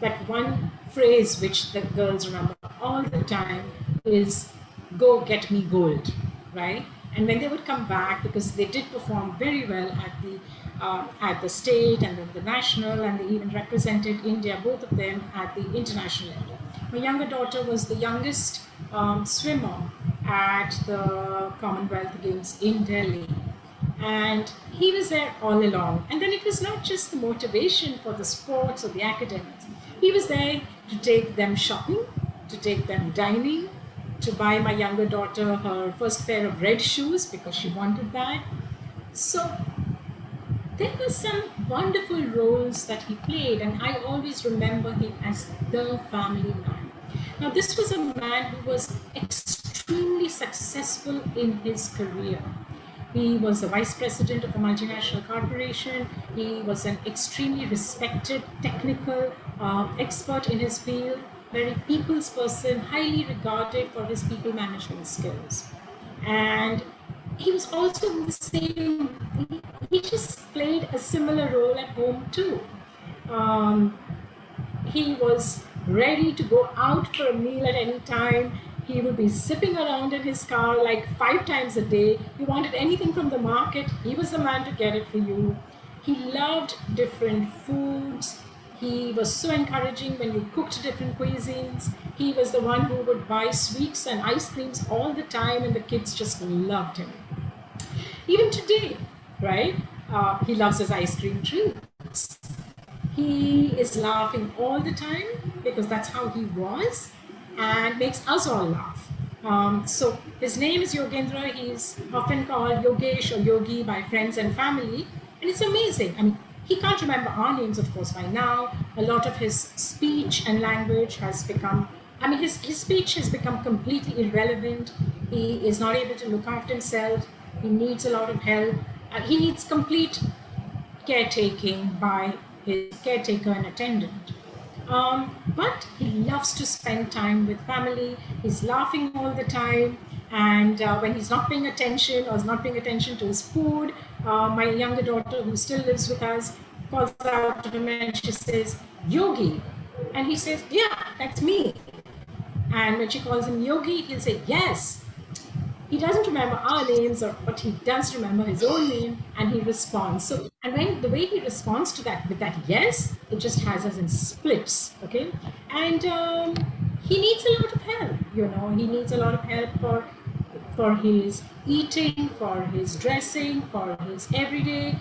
that one phrase which the girls remember all the time is, "Go get me gold," right? And when they would come back, because they did perform very well at the state and then the national, and they even represented India, both of them, at the international level. My younger daughter was the youngest swimmer at the Commonwealth Games in Delhi. And he was there all along. And then it was not just the motivation for the sports or the academics. He was there to take them shopping, to take them dining, to buy my younger daughter her first pair of red shoes because she wanted that. So there were some wonderful roles that he played, and I always remember him as the family man. Now, this was a man who was extremely successful in his career. He was the vice president of a multinational corporation. He was an extremely respected technical expert in his field, very people's person, highly regarded for his people management skills. And he was also the same, he just played a similar role at home too. He was ready to go out for a meal at any time. He would be zipping around in his car like 5 times a day. You wanted anything from the market, he was the man to get it for you. He loved different foods. He was so encouraging when you cooked different cuisines. He was the one who would buy sweets and ice creams all the time, and the kids just loved him. Even today, right? He loves his ice cream treats. He is laughing all the time because that's how he was, and makes us all laugh. So his name is Yogendra. He's often called Yogesh or Yogi by friends and family, and it's amazing. I mean, he can't remember our names, of course, by now. A lot of his speech and language has become, I mean, his speech has become completely irrelevant. He is not able to look after himself. He needs a lot of help. He needs complete caretaking by his caretaker and attendant. But he loves to spend time with family. He's laughing all the time. And when he's not paying attention or is not paying attention to his food, my younger daughter, who still lives with us, calls out to him and she says, Yogi. And he says, yeah, that's me. And when she calls him Yogi, he'll say, yes. He doesn't remember our names, but he does remember his own name, and he responds. So, and when the way he responds to that with that yes, it just has us in splits. Okay, and he needs a lot of help. You know, he needs a lot of help for his eating, for his dressing, for his everyday.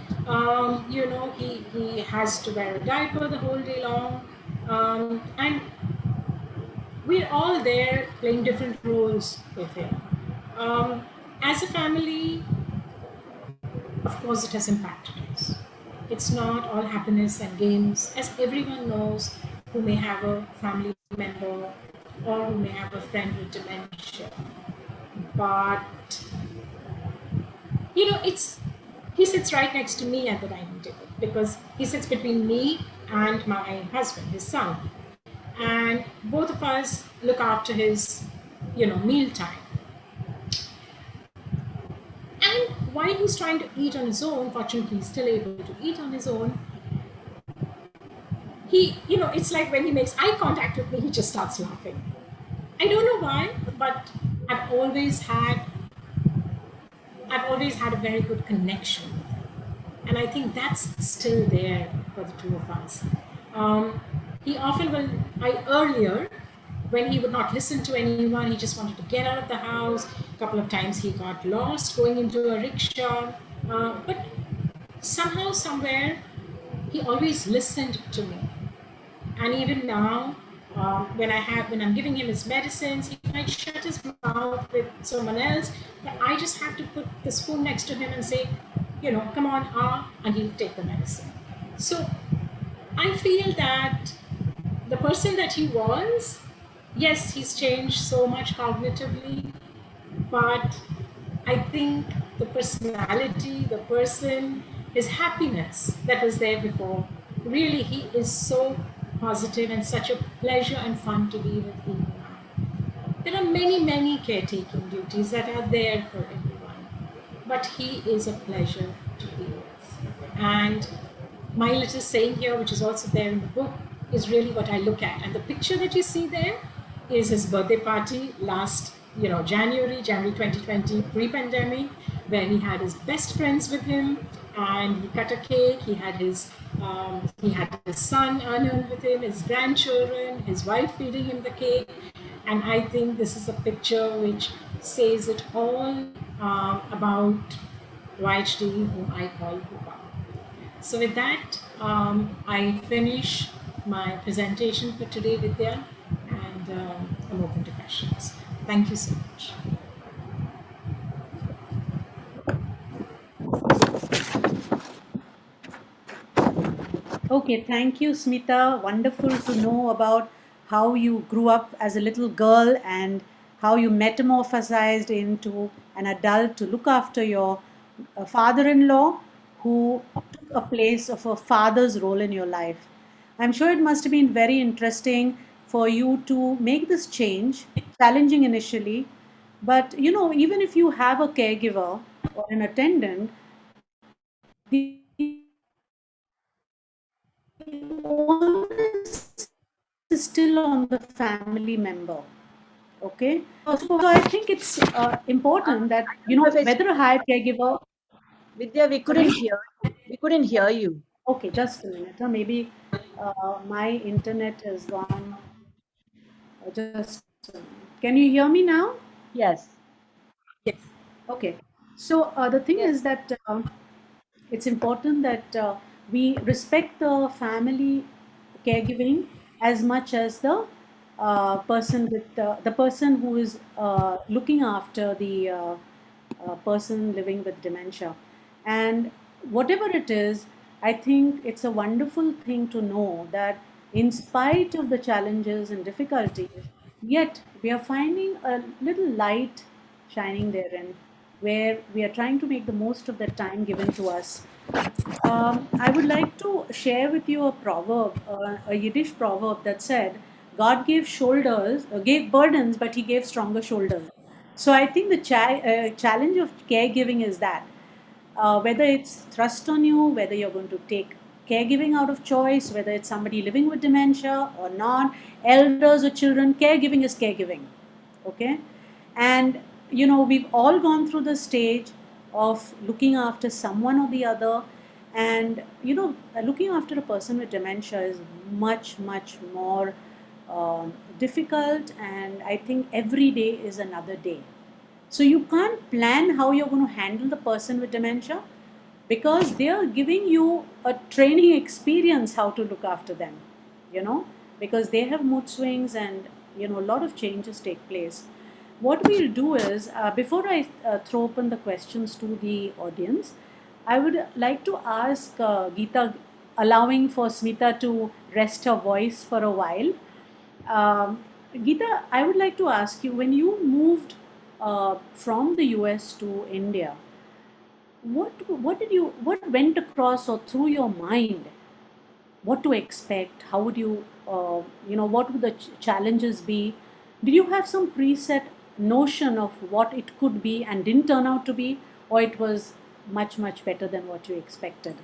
You know, he has to wear a diaper the whole day long, and we're all there playing different roles with him. As a family, of course, it has impacted us. It's not all happiness and games, as everyone knows who may have a family member or who may have a friend with dementia. But, you know, he sits right next to me at the dining table because he sits between me and my husband, his son. And both of us look after his, you know, mealtime. And while he's trying to eat on his own, fortunately he's still able to eat on his own, he, you know, it's like when he makes eye contact with me, he just starts laughing. I don't know why, but I've always had a very good connection with him. And I think that's still there for the two of us. He often will, earlier, when he would not listen to anyone, he just wanted to get out of the house. A couple of times he got lost going into a rickshaw. But somehow, somewhere, he always listened to me. And even now, when I'm giving him his medicines, he might shut his mouth with someone else, but I just have to put the spoon next to him and say, you know, come on, and he'll take the medicine. So I feel that the person that he was, yes, he's changed so much cognitively, but I think the personality, the person, his happiness that was there before, really he is so positive and such a pleasure and fun to be with even now. There are many, many caretaking duties that are there for everyone, but he is a pleasure to be with. And my little saying here, which is also there in the book, is really what I look at. And the picture that you see there is his birthday party last, January 2020, pre-pandemic, where he had his best friends with him and he cut a cake. He had his son Anand with him, his grandchildren, his wife feeding him the cake. And I think this is a picture which says it all about YHD, whom I call Bhupa. So with that, I finish my presentation for today, Vidya, and I'm open to questions. Thank you so much. Okay, thank you, Smita. Wonderful to know about how you grew up as a little girl and how you metamorphosized into an adult to look after your father-in-law who took a place of a father's role in your life. I'm sure it must have been very interesting for you to make this change, challenging initially, but even if you have a caregiver or an attendant, the onus is still on the family member. Okay, so I think it's important that Professor whether a hired caregiver. Vidya, we couldn't hear you. Okay, just a minute. Maybe my internet has gone. Just a minute. Can you hear me now? Yes. Yes. Okay. So the thing Yes. is that it's important that we respect the family caregiving as much as the person who is looking after the person living with dementia. And whatever it is, I think it's a wonderful thing to know that in spite of the challenges and difficulties, yet we are finding a little light shining therein, where we are trying to make the most of the time given to us. I would like to share with you a proverb, a Yiddish proverb that said, "God gave shoulders, gave burdens, but He gave stronger shoulders." So I think the challenge of caregiving is that whether it's thrust on you, whether you're going to take caregiving out of choice, whether it's somebody living with dementia or not, elders or children, caregiving is caregiving. Okay. And we've all gone through the stage of looking after someone or the other. And looking after a person with dementia is much more difficult, and I think every day is another day. So you can't plan how you're going to handle the person with dementia, because they are giving you a training experience how to look after them, you know, because they have mood swings, and a lot of changes take place. What we'll do is, before I throw open the questions to the audience, I would like to ask Geeta, allowing for Smita to rest her voice for a while. Geeta, I would like to ask you, when you moved from the US to India, what went across or through your mind? What to expect? How would you, what would the challenges be? Did you have some preset notion of what it could be and didn't turn out to be, or it was much better than what you expected?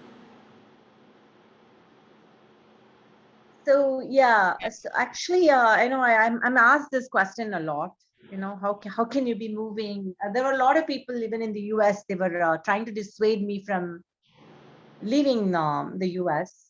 So yeah, so actually, I know I'm asked this question a lot. You know, how can you be moving? There were a lot of people even in the US. They were trying to dissuade me from leaving the US.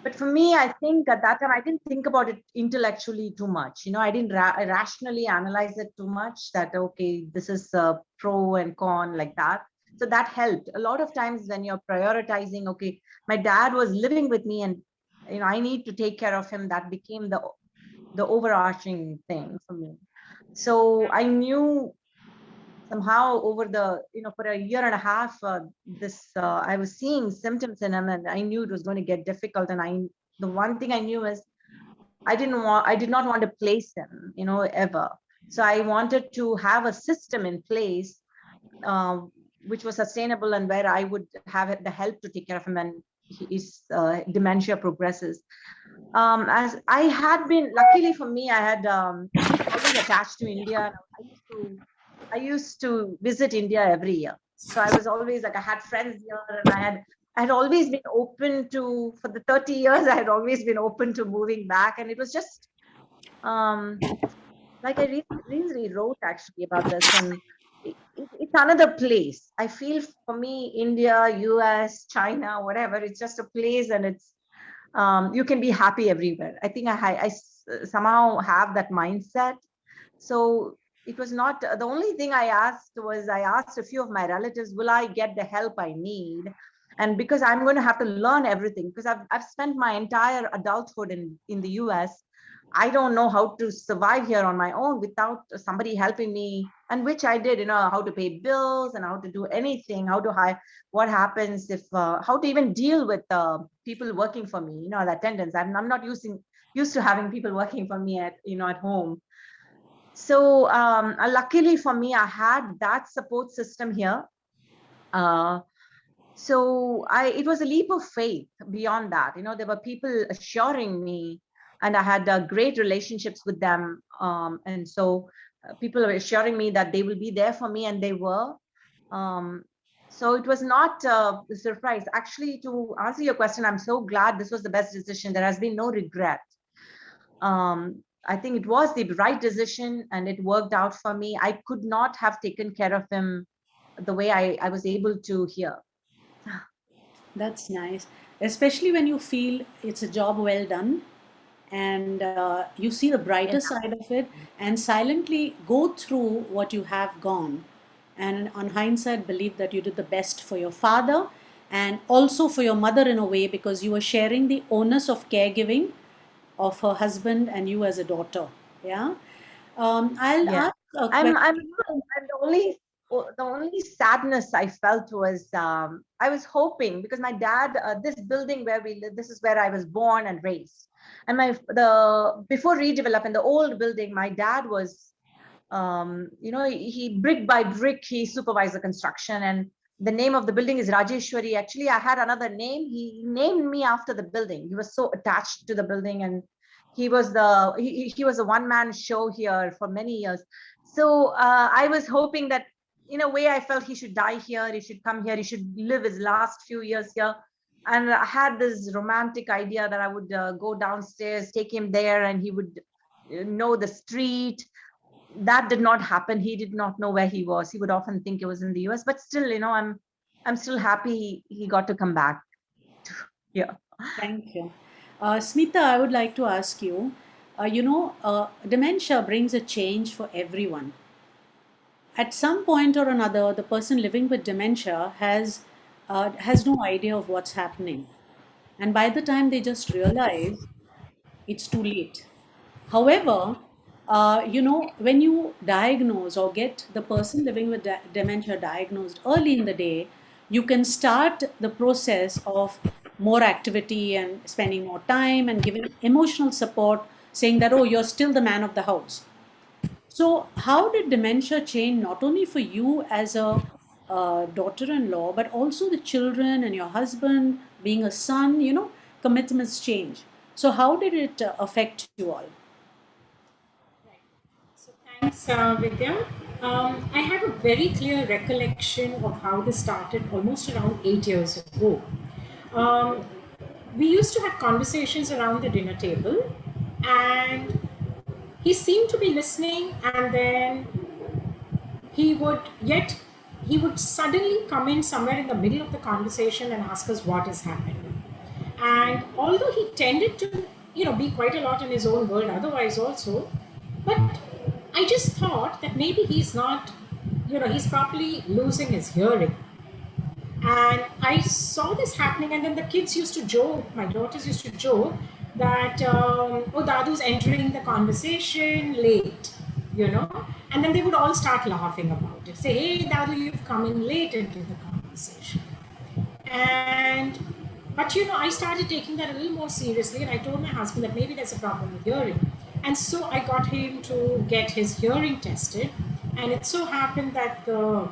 But for me, I think at that time I didn't think about it intellectually too much. You know, I didn't rationally analyze it too much. That okay, this is pro and con like that. So that helped a lot of times when you're prioritizing. Okay, my dad was living with me, and I need to take care of him. That became the overarching thing for me. So I knew somehow over the for a year and a half, this I was seeing symptoms in him, and I knew it was going to get difficult. And the one thing I knew is I did not want to place him, ever. So I wanted to have a system in place, which was sustainable, and where I would have the help to take care of him when his dementia progresses. As I had been, luckily for me, I had always attached to India. And I used to visit India every year. So I was always like, I had friends here, and I had always been open to, for the 30 years, I had always been open to moving back. And it was just, like I recently wrote actually about this, and it's another place. I feel for me, India, US, China, whatever, it's just a place, and you can be happy everywhere. I think somehow have that mindset. So it was not the only thing I asked was I asked a few of my relatives, will I get the help I need? And because I'm going to have to learn everything, because I've spent my entire adulthood in the US, I don't know how to survive here on my own without somebody helping me, and which I did, how to pay bills and how to do anything, how to hire, what happens if, how to even deal with people working for me, the attendants. I'm not used to having people working for me at home. So luckily for me, I had that support system here. Uh, so it was a leap of faith beyond that. There were people assuring me, and I had great relationships with them. And so people were assuring me that they will be there for me, and they were. Um, so it was not a surprise. Actually, to answer your question, I'm so glad this was the best decision. There has been no regret. I think it was the right decision, and it worked out for me. I could not have taken care of him the way I was able to here. That's nice, especially when you feel it's a job well done and you see the brighter Yes. side of it and silently go through what you have gone. And on hindsight, believe that you did the best for your father and also for your mother in a way because you were sharing the onus of caregiving of her husband and you as a daughter. Yeah. I'll Yeah. ask a I'm question. and the only sadness I felt was I was hoping because my dad this building where we live, this is where I was born and raised. And my the before redevelopment, the old building, my dad was he brick by brick he supervised the construction, and the name of the building is Rajeshwari. Actually, I had another name. He named me after the building. He was so attached to the building, and he was a one man show here for many years. So I was hoping that in a way I felt he should die here. He should come here. He should live his last few years here. And I had this romantic idea that I would go downstairs, take him there, and he would know the street. That did not happen. He did not know where he was. He would often think it was in the US, but still, I'm still happy he got to come back. Yeah. Thank you. Smita, I would like to ask you, dementia brings a change for everyone. At some point or another, the person living with dementia has no idea of what's happening, and by the time they just realize, it's too late. However, when you diagnose or get the person living with dementia diagnosed early in the day, you can start the process of more activity and spending more time and giving emotional support, saying that, oh, you're still the man of the house. So, how did dementia change not only for you as a daughter-in-law, but also the children and your husband, being a son? Commitments change. So, how did it affect you all? So thanks, Vidya. I have a very clear recollection of how this started almost around 8 years ago. Um, we used to have conversations around the dinner table, and he seemed to be listening, and then he would yet he would suddenly come in somewhere in the middle of the conversation and ask us what is happening. And although he tended to, be quite a lot in his own world otherwise also, but I just thought that maybe he's not, he's probably losing his hearing. And I saw this happening, and then the kids used to joke, my daughters used to joke that, oh, Dadu's entering the conversation late, and then they would all start laughing about it. Say, hey, Dadu, you've come in late into the conversation. And but I started taking that a little more seriously, and I told my husband that maybe there's a problem with hearing. And so I got him to get his hearing tested. And it so happened that the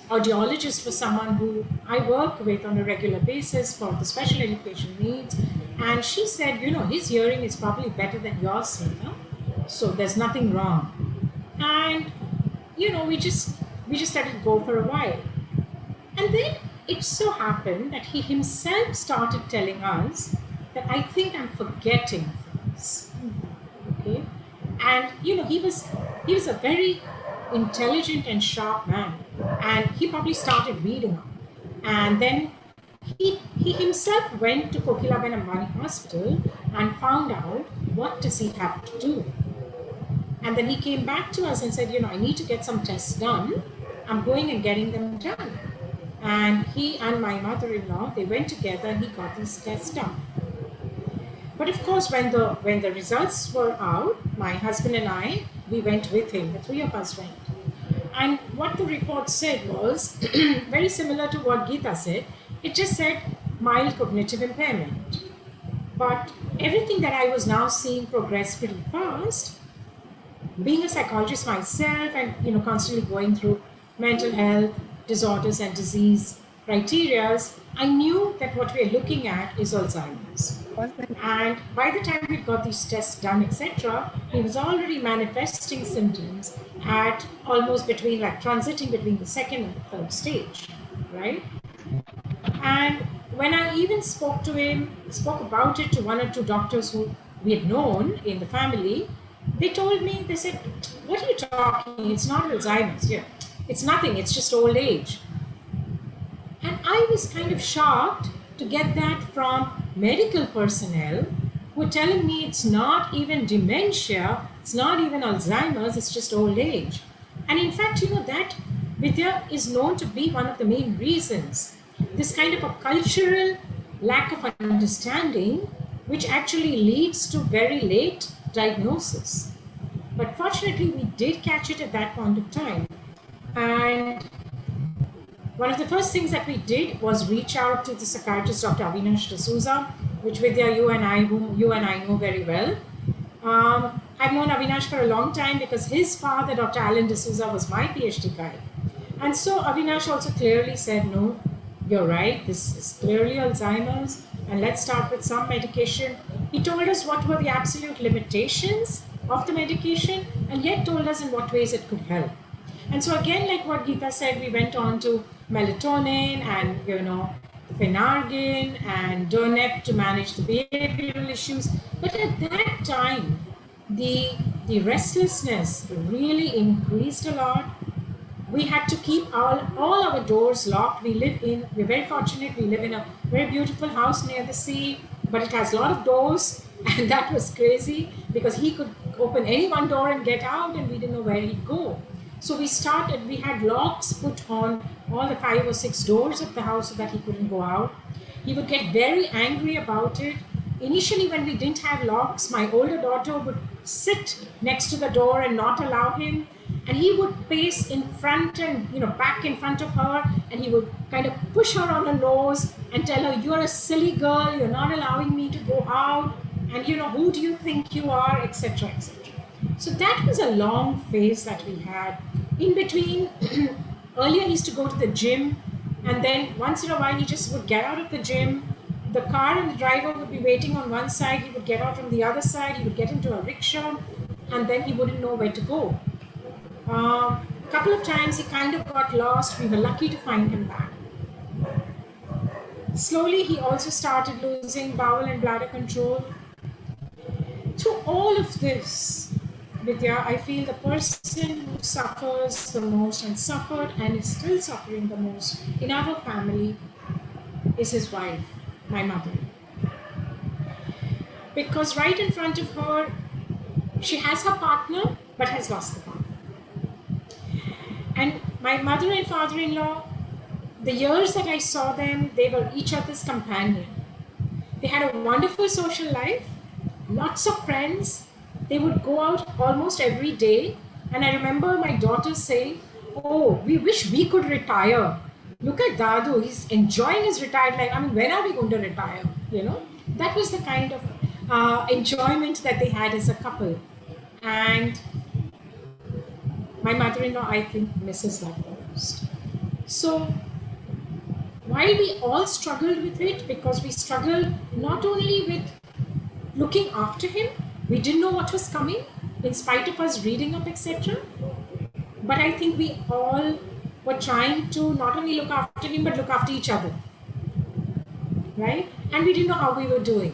audiologist was someone who I work with on a regular basis for the special education needs. And she said, his hearing is probably better than yours, Smita. So there's nothing wrong. And, we just let it go for a while. And then it so happened that he himself started telling us that I think I'm forgetting things. Okay. And he was a very intelligent and sharp man. And he probably started reading up. And then he himself went to Kokilaben Ambani Hospital and found out what does he have to do. And then he came back to us and said, I need to get some tests done. I'm going and getting them done. And he and my mother-in-law, they went together and he got these tests done. But of course, when the results were out, my husband and I, we went with him. The three of us went. And what the report said was very similar to what Geeta said. It just said mild cognitive impairment. But everything that I was now seeing progress pretty fast, being a psychologist myself and constantly going through mental health disorders and disease criterias, I knew that what we're looking at is Alzheimer's. And by the time we got these tests done, etc., he was already manifesting symptoms at almost transiting between the second and the third stage, right? And when I even spoke about it to one or two doctors who we had known in the family, they said, what are you talking? It's not Alzheimer's. Yeah, it's nothing. It's just old age. And I was kind of shocked to get that from medical personnel who are telling me it's not even dementia, it's not even Alzheimer's, it's just old age. And in fact, that Vidya is known to be one of the main reasons. This kind of a cultural lack of understanding, which actually leads to very late diagnosis. But fortunately, we did catch it at that point of time. And one of the first things that we did was reach out to the psychiatrist, Dr. Avinash D'Souza, which Vidya, whom you and I know very well. I've known Avinash for a long time because his father, Dr. Alan D'Souza, was my PhD guy. And so Avinash also clearly said, no, you're right, this is clearly Alzheimer's, and let's start with some medication. He told us what were the absolute limitations of the medication, and yet told us in what ways it could help. And so again, like what Geeta said, we went on to melatonin and, Phenargin and Durnep to manage the behavioral issues. But at that time, the restlessness really increased a lot. We had to keep all our doors locked. We're very fortunate, we live in a very beautiful house near the sea, but it has a lot of doors, and that was crazy because he could open any one door and get out, and we didn't know where he'd go. So we had locks put on all the 5 or 6 doors of the house so that he couldn't go out. He would get very angry about it. Initially, when we didn't have locks, my older daughter would sit next to the door and not allow him. And he would pace in front and, back in front of her, and he would kind of push her on her nose and tell her, you're a silly girl, you're not allowing me to go out, and who do you think you are, etc., etc. So that was a long phase that we had. In between, earlier he used to go to the gym, and then once in a while he just would get out of the gym. The car and the driver would be waiting on one side, he would get out from the other side, he would get into a rickshaw, and then he wouldn't know where to go. A couple of times he kind of got lost. We were lucky to find him back. Slowly he also started losing bowel and bladder control. Through all of this, Vidya, I feel the person who suffers the most and suffered and is still suffering the most in our family is his wife, my mother. Because right in front of her, she has her partner but has lost the partner. And my mother and father-in-law, the years that I saw them, they were each other's companion. They had a wonderful social life, lots of friends. They would go out almost every day. And I remember my daughter saying, oh, we wish we could retire. Look at Dadu, he's enjoying his retired life. I mean, when are we going to retire? That was the kind of enjoyment that they had as a couple. And my mother-in-law, I think, misses that most. So while we all struggled with it, because we struggled not only with looking after him, we didn't know what was coming, in spite of us reading up, etc. But I think we all were trying to not only look after him, but look after each other, right? And we didn't know how we were doing.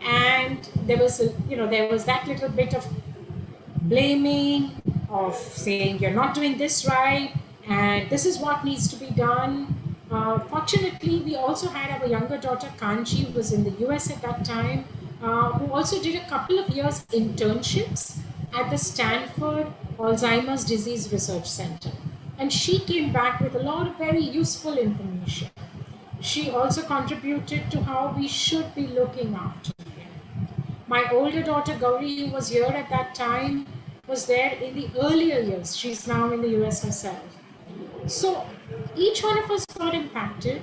And there was that little bit of blaming, of saying you're not doing this right, and this is what needs to be done. Fortunately, we also had our younger daughter Kanchi, who was in the US at that time, who also did a couple of years internships at the Stanford Alzheimer's Disease Research Center. And she came back with a lot of very useful information. She also contributed to how we should be looking after him. My older daughter Gauri, who was here at that time, was there in the earlier years. She's now in the US herself. So each one of us got impacted,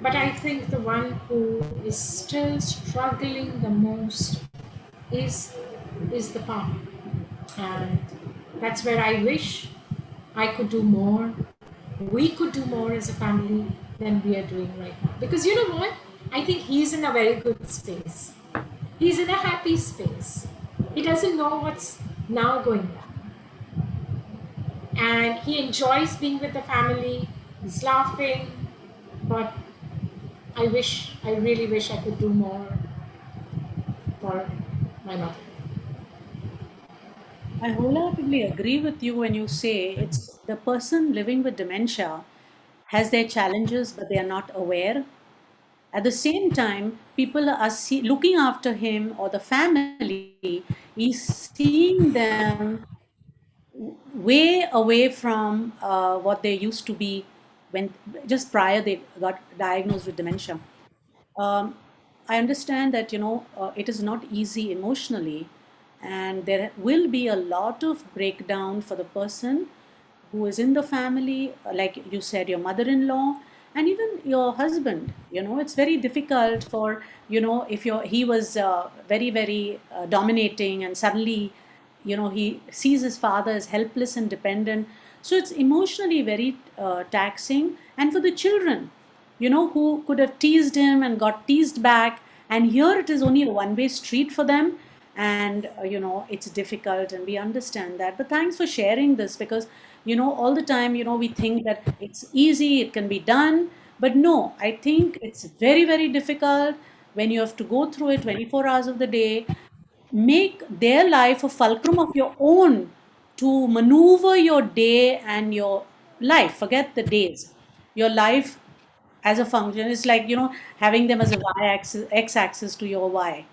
but I think the one who is still struggling the most is the partner. And that's where I wish I could do more. We could do more as a family than we are doing right now. Because you know what? I think he's in a very good space. He's in a happy space. He doesn't know what's now going on. And he enjoys being with the family. He's laughing. But I really wish I could do more for my mother. I wholeheartedly agree with you when you say it's the person living with dementia has their challenges, but they are not aware. At the same time, people are looking after him or the family is seeing them way away from what they used to be when just prior they got diagnosed with dementia. um, I understand that it is not easy emotionally, and there will be a lot of breakdown for the person who is in the family, like you said, your mother-in-law, and even your husband. It's very difficult for if he was very very dominating, and suddenly he sees his father as helpless and dependent. So it's emotionally very taxing, and for the children who could have teased him and got teased back. And here it is only a one-way street for them. And, it's difficult, and we understand that. But thanks for sharing this, because, all the time, we think that it's easy, it can be done. But no, I think it's very, very difficult when you have to go through it 24 hours of the day. Make their life a fulcrum of your own to maneuver your day and your life. Forget the days. Your life as a function. It's like, having them as a y-axis, x-axis to your y.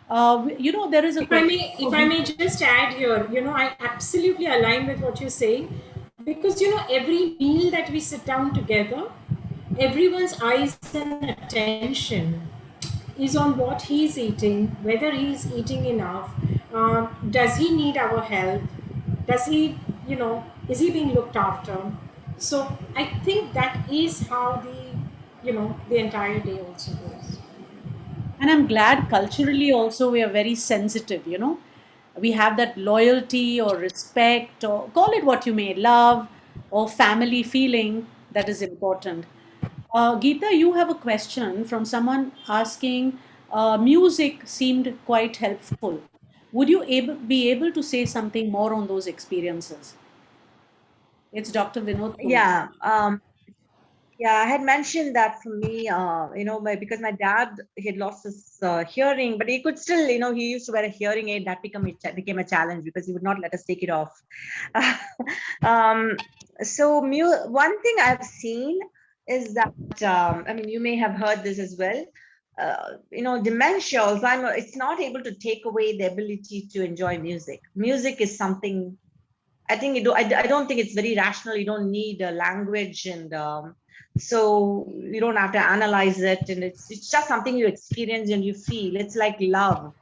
There is a question. If I may just add here, I absolutely align with what you're saying, because every meal that we sit down together, everyone's eyes and attention is on what he's eating, whether he's eating enough, does he need our help, does he, is he being looked after? So I think that is how the entire day also goes. And I'm glad culturally also we are very sensitive, We have that loyalty or respect, or call it what you may, love or family feeling that is important. Geeta, you have a question from someone asking, music seemed quite helpful. Would you be able to say something more on those experiences? It's Dr. Vinod Kumar. Yeah. Yeah, I had mentioned that for me, because my dad, he had lost his hearing, but he could still, he used to wear a hearing aid. That became a challenge because he would not let us take it off. um, so one thing I've seen is that, I mean, you may have heard this as well. Dementia, Alzheimer, it's not able to take away the ability to enjoy music. Music is something, I think I don't think it's very rational. You don't need a language, and so you don't have to analyze it, and it's just something you experience and you feel. It's like love,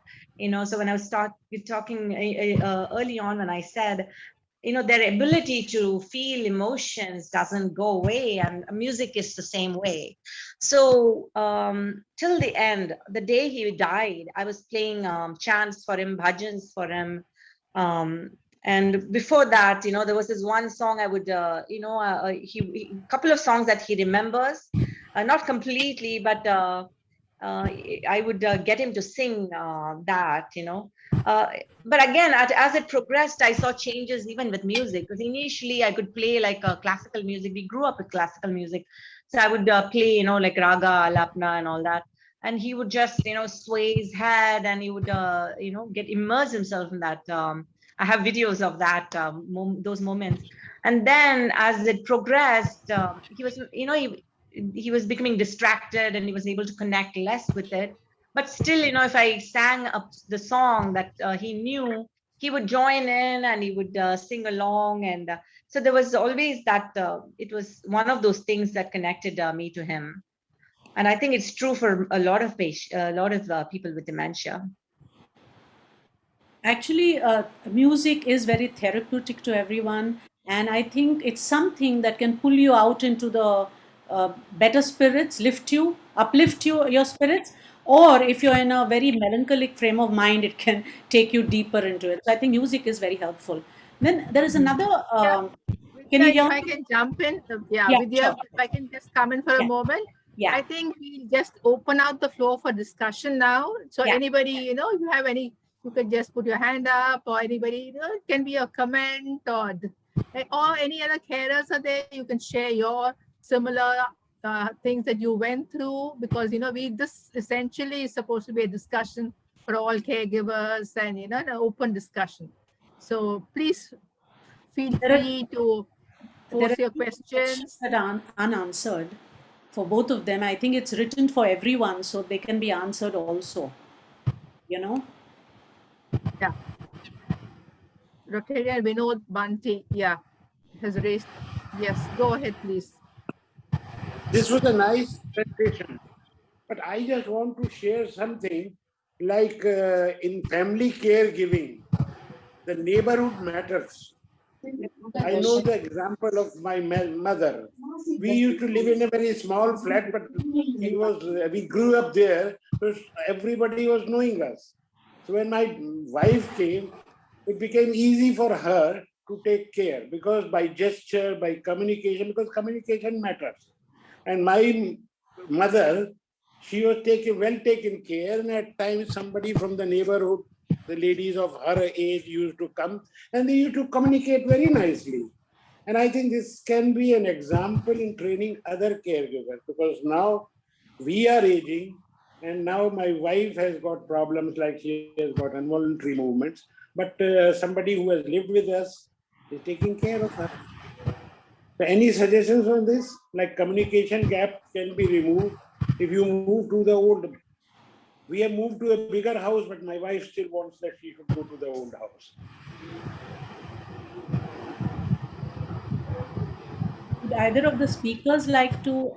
So when I was talking early on, when I said, their ability to feel emotions doesn't go away, and music is the same way. So till the end, the day he died, I was playing chants for him, bhajans for him. And before that, there was this one song I would, couple of songs that he remembers, not completely, but I would get him to sing that. But again, as it progressed, I saw changes even with music, because initially I could play like classical music. We grew up with classical music. So I would play, like Raga, Alapna and all that. And he would just, sway his head, and he would, get immersed himself in that. I have videos of that, those moments. And then as it progressed, he was, he was becoming distracted, and he was able to connect less with it. But still, if I sang up the song that he knew, he would join in, and he would sing along. And so there was always that, it was one of those things that connected me to him. And I think it's true for a lot of people with dementia. Actually, music is very therapeutic to everyone, and I think it's something that can pull you out into the better spirits, uplift your spirits. Or if you're in a very melancholic frame of mind, it can take you deeper into it. So I think music is very helpful. Then there is another. Can you Vidya, hear if I me? can jump in, yeah, Yeah, Vidya, sure. if I can just come in for a Yeah, moment. yeah, I think we'll just open out the floor for discussion now. So yeah. anybody, you have any, you can just put your hand up, or anybody, it can be a comment, or any other carers are there. You can share your similar things that you went through, because this essentially is supposed to be a discussion for all caregivers, and an open discussion. So please feel There are free to There post your are questions questions. that are unanswered for both of them. I think it's written for everyone, so they can be answered also. You know. Yeah. Rotarian Vinod Banti, yeah, has raised. Yes, go ahead, please. This was a nice presentation, but I just want to share something like in family caregiving, the neighborhood matters. I know the example of my mother. We used to live in a very small flat, but we grew up there, so everybody was knowing us. So when my wife came, it became easy for her to take care because by gesture, by communication, because communication matters. And my mother, she was well taken care, and at times somebody from the neighborhood, the ladies of her age used to come, and they used to communicate very nicely. And I think this can be an example in training other caregivers, because now we are aging, and now my wife has got problems like she has got involuntary movements, but somebody who has lived with us is taking care of her. So any suggestions on this? Like communication gap can be removed if you move to the old. We have moved to a bigger house, but my wife still wants that she should go to the old house. Would either of the speakers like to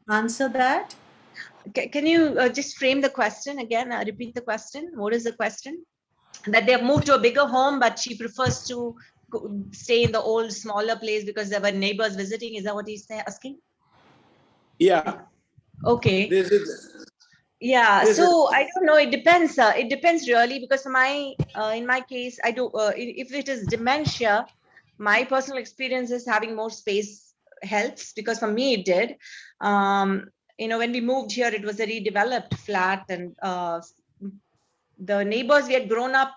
answer that? Can you just frame the question again? Repeat the question. What is the question? That they have moved to a bigger home, but she prefers to stay in the old, smaller place because there were neighbors visiting. Is that what he's asking? Yeah. Okay. This is. Yeah. This So is, I don't know. It depends. It depends really, because in my case, I do. If it is dementia, my personal experience is having more space helps, because for me it did. When we moved here, it was a redeveloped flat, and the neighbors we had grown up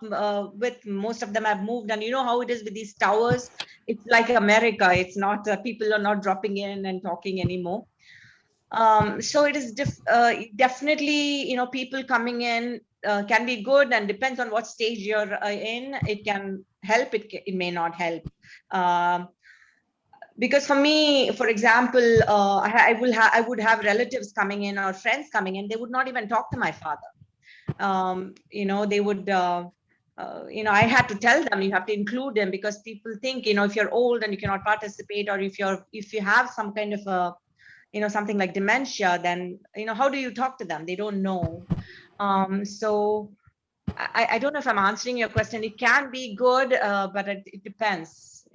with, most of them have moved, and you know how it is with these towers. It's like America. It's not people are not dropping in and talking anymore. So it is definitely, people coming in can be good, and depends on what stage you're in. It can help. It may not help. Because for me, for example, I would have relatives coming in or friends coming in. They would not even talk to my father. They would. I had to tell them, you have to include them, because people think, if you're old and you cannot participate, or if you have some kind of a something like dementia, then how do you talk to them? They don't know. So I don't know if I'm answering your question. It can be good, but it depends.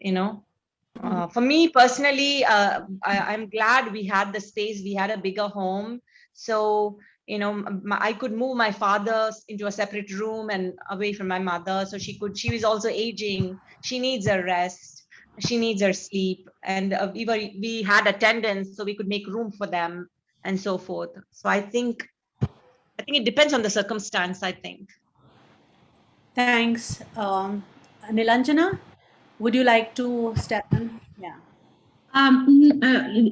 For me personally, I'm glad we had the space. We had a bigger home, so I could move my father into a separate room and away from my mother, so she was also aging. She needs a rest, she needs her sleep, and we had attendance, so we could make room for them and so forth. So I think it depends on the circumstance, I think. Thanks. Nilanjana, would you like to step in? Yeah.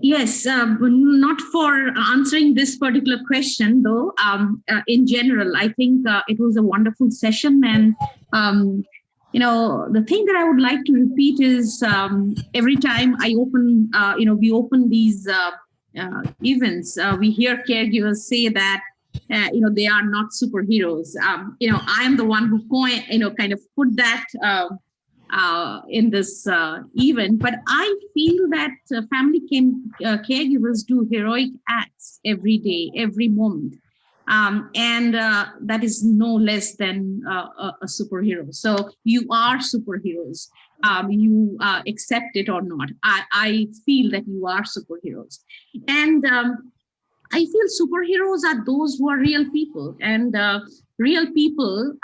Yes, not for answering this particular question, though. In general, I think it was a wonderful session. And, the thing that I would like to repeat is every time I open, we open these events, we hear caregivers say that, they are not superheroes. I am the one who kind of put that in this event, but I feel that family caregivers do heroic acts every day, every moment. And that is no less than a superhero. So you are superheroes. You accept it or not. I feel that you are superheroes. And I feel superheroes are those who are real people, and real people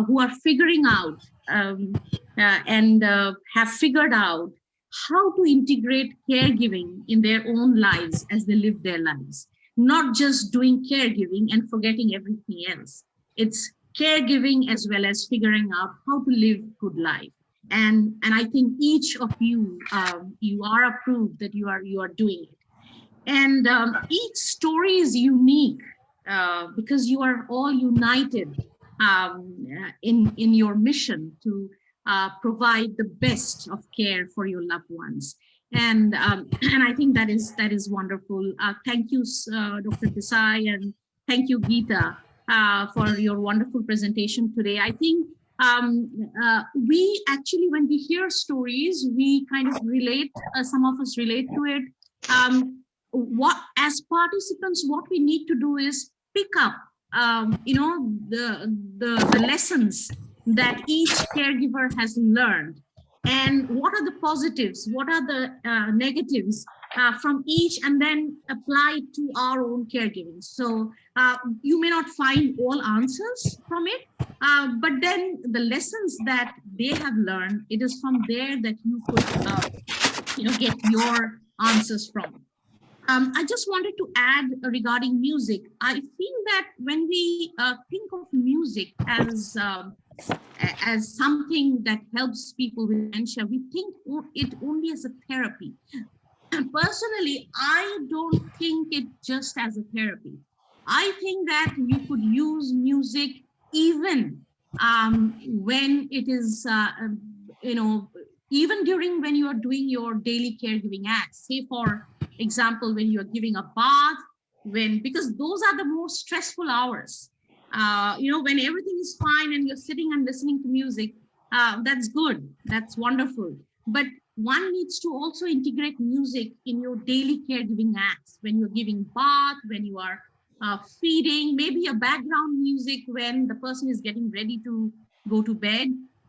who are figuring out and have figured out how to integrate caregiving in their own lives as they live their lives. Not just doing caregiving and forgetting everything else. It's caregiving as well as figuring out how to live good life. And I think each of you, you are approved that you are doing it. And each story is unique because you are all united in your mission to provide the best of care for your loved ones. And I think that is wonderful. Thank you, Dr. Desai, and thank you, Geeta, for your wonderful presentation today. I think we actually, when we hear stories, we kind of relate. Some of us relate to it. What, as participants, what we need to do is pick up, the lessons that each caregiver has learned, and what are the positives, what are the negatives from each, and then apply it to our own caregiving. So you may not find all answers from it, but then the lessons that they have learned, it is from there that you could get your answers from. I just wanted to add regarding music. I feel that when we think of music as something that helps people with dementia, we think it only as a therapy. And personally, I don't think it just as a therapy. I think that you could use music even when it is, even during when you are doing your daily caregiving acts. Say, for example, when you are giving a bath, because those are the most stressful hours. When everything is fine and you're sitting and listening to music, that's good, that's wonderful. But one needs to also integrate music in your daily caregiving acts, when you're giving bath, when you are feeding, maybe a background music when the person is getting ready to go to bed.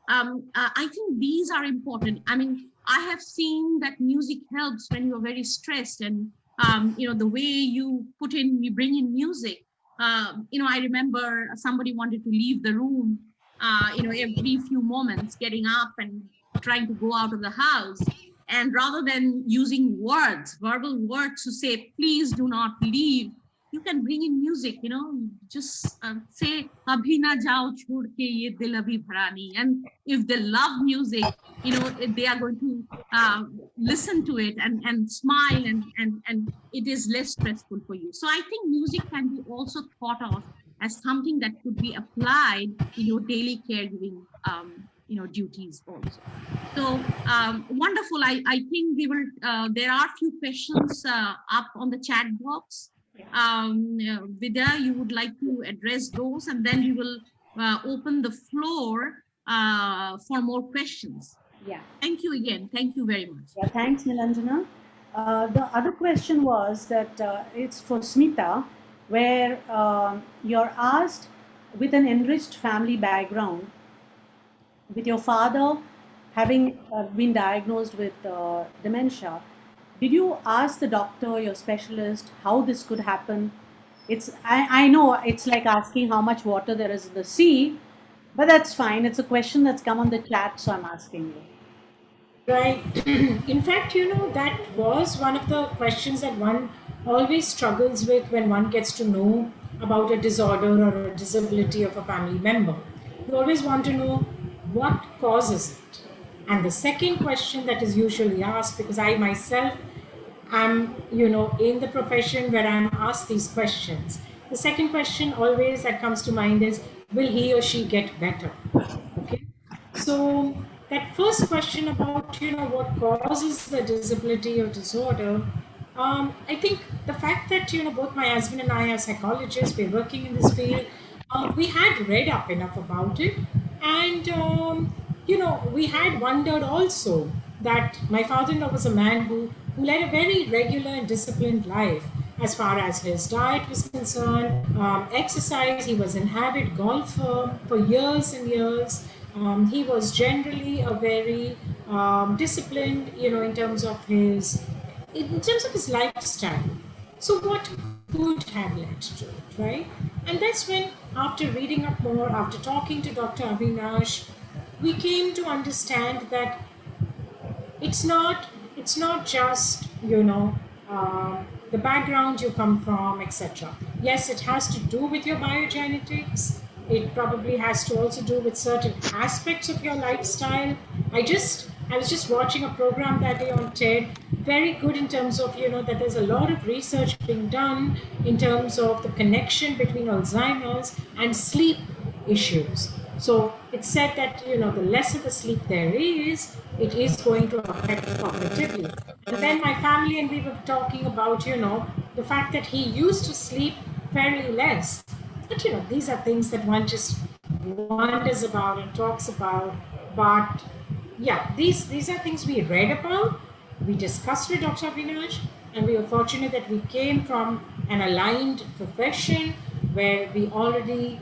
I think these are important. I mean, I have seen that music helps when you're very stressed, and the way you bring in music. I remember somebody wanted to leave the room, every few moments, getting up and trying to go out of the house. And rather than using verbal words to say, please do not leave, you can bring in music, just say, abhi na jao chhod ke ye dil abhi bharani. And if they love music, they are going to listen to it and smile, and it is less stressful for you. So I think music can be also thought of as something that could be applied in your daily caregiving duties also. So wonderful. I think we will, there are a few questions up on the chat box. Vidya, you would like to address those, and then we will open the floor for more questions. Yeah. Thank you again. Thank you very much. Yeah, thanks, Nilanjana. The other question was that it's for Smita, where you're asked, with an enriched family background, with your father having been diagnosed with dementia, did you ask the doctor, your specialist, how this could happen? I know it's like asking how much water there is in the sea, but that's fine. It's a question that's come on the chat, so I'm asking you. Right. In fact, that was one of the questions that one always struggles with when one gets to know about a disorder or a disability of a family member. You always want to know what causes it. And the second question that is usually asked, because I myself am, in the profession where I'm asked these questions, the second question always that comes to mind is, will he or she get better? Okay. So that first question about, what causes the disability or disorder, I think the fact that, both my husband and I are psychologists, we're working in this field, we had read up enough about it. And, we had wondered also that my father-in-law was a man who led a very regular and disciplined life as far as his diet was concerned, exercise. He was an avid golfer for years and years. He was generally a very disciplined, in terms of his lifestyle. So what could have led to it, right? And that's when, after reading up more, after talking to Dr. Avinash, we came to understand that it's not just, the background you come from, etc. Yes, it has to do with your biogenetics. It probably has to also do with certain aspects of your lifestyle. I was just watching a program that day on TED, very good in terms of, that there's a lot of research being done in terms of the connection between Alzheimer's and sleep issues. So it's said that, the less of the sleep there is, it is going to affect cognitively. And then my family and we were talking about, the fact that he used to sleep fairly less. But, these are things that one just wonders about and talks about. But yeah, these are things we read about, we discussed with Dr. Avinash, and we were fortunate that we came from an aligned profession where we already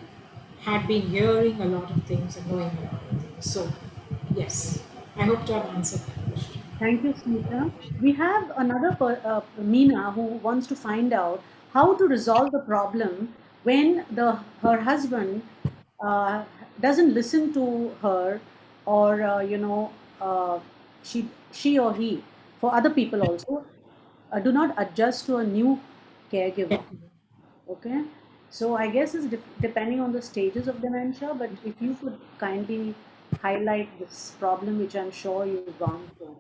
had been hearing a lot of things and knowing a lot of things. So, yes, I hope to have answered that question. Thank you, Smita. We have another Meena who wants to find out how to resolve the problem when her husband uh, doesn't listen to her, or she or he, for other people also, do not adjust to a new caregiver. Okay, so I guess it's depending on the stages of dementia, but if you could kindly highlight this problem, which I'm sure you've gone through.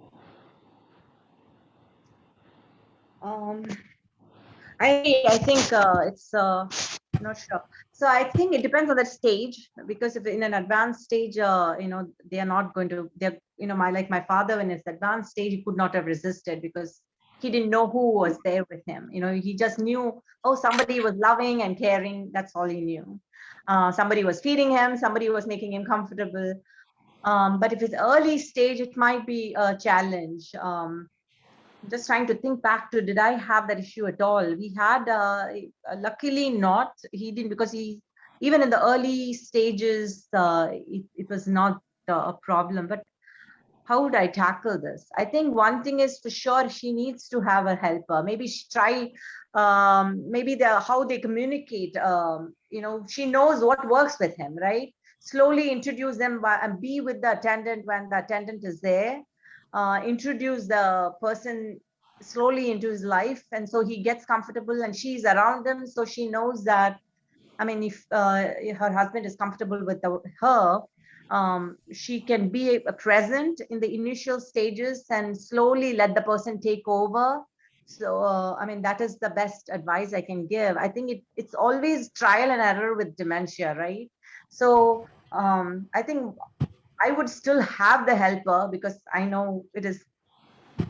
I think it's not sure. So I think it depends on the stage, because if in an advanced stage, they are not going to. They're my father in his advanced stage, he could not have resisted because he didn't know who was there with him. He just knew, oh, somebody was loving and caring. That's all he knew. Somebody was feeding him. Somebody was making him comfortable. But if it's early stage, it might be a challenge. Just trying to think back to, did I have that issue at all? We had, luckily not, he didn't, because even in the early stages, it was not a problem. But how would I tackle this? I think one thing is for sure, she needs to have a helper. Maybe she try, maybe how they communicate. She knows what works with him, right? Slowly introduce them and be with the attendant when the attendant is there. Introduce the person slowly into his life, and so he gets comfortable and she's around him, so she knows that, if her husband is comfortable with her, she can be present in the initial stages and slowly let the person take over. So that is the best advice I can give. I think it's always trial and error with dementia, right? So I think I would still have the helper, because I know it is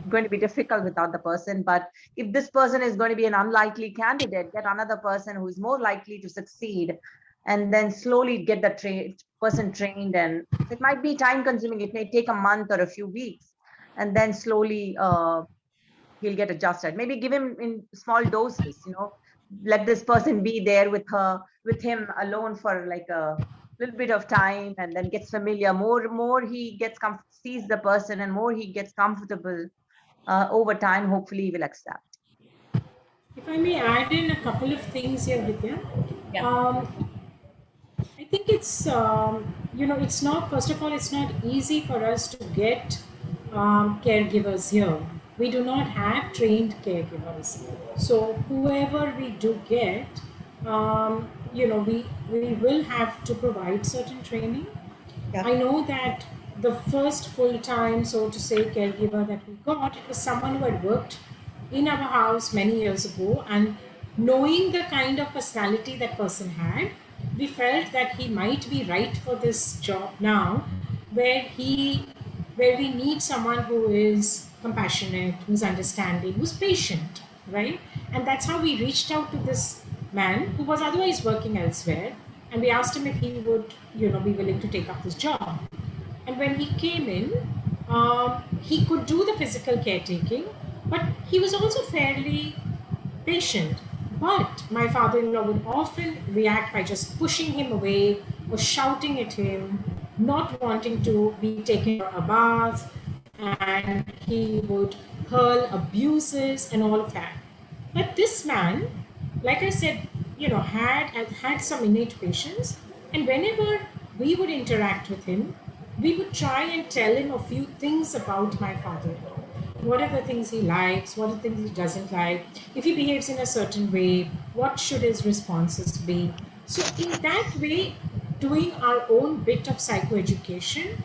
going to be difficult without the person. But if this person is going to be an unlikely candidate, get another person who is more likely to succeed, and then slowly get the person trained. And it might be time consuming. It may take a month or a few weeks, and then slowly he'll get adjusted. Maybe give him in small doses, let this person be there with him alone for like a little bit of time, and then gets familiar. More he gets sees the person, and more he gets comfortable, over time, hopefully he will accept. If I may add in a couple of things here, Vidya. Yeah. I think it's, it's not, first of all, it's not easy for us to get caregivers here. We do not have trained caregivers. So whoever we do get, we will have to provide certain training. Yeah. I know that the first full-time, so to say, caregiver that we got, it was someone who had worked in our house many years ago, and knowing the kind of personality that person had, we felt that he might be right for this job now, where we need someone who is compassionate, who's understanding, who's patient, right? And that's how we reached out to this man who was otherwise working elsewhere, and we asked him if he would, be willing to take up this job. And when he came in, he could do the physical caretaking, but he was also fairly patient. But my father-in-law would often react by just pushing him away or shouting at him, not wanting to be taken for a bath, and he would hurl abuses and all of that. But this man, like I said, had some innate patience, and whenever we would interact with him, we would try and tell him a few things about my father-in-law. What are the things he likes? What are the things he doesn't like? If he behaves in a certain way, what should his responses be? So in that way, doing our own bit of psychoeducation,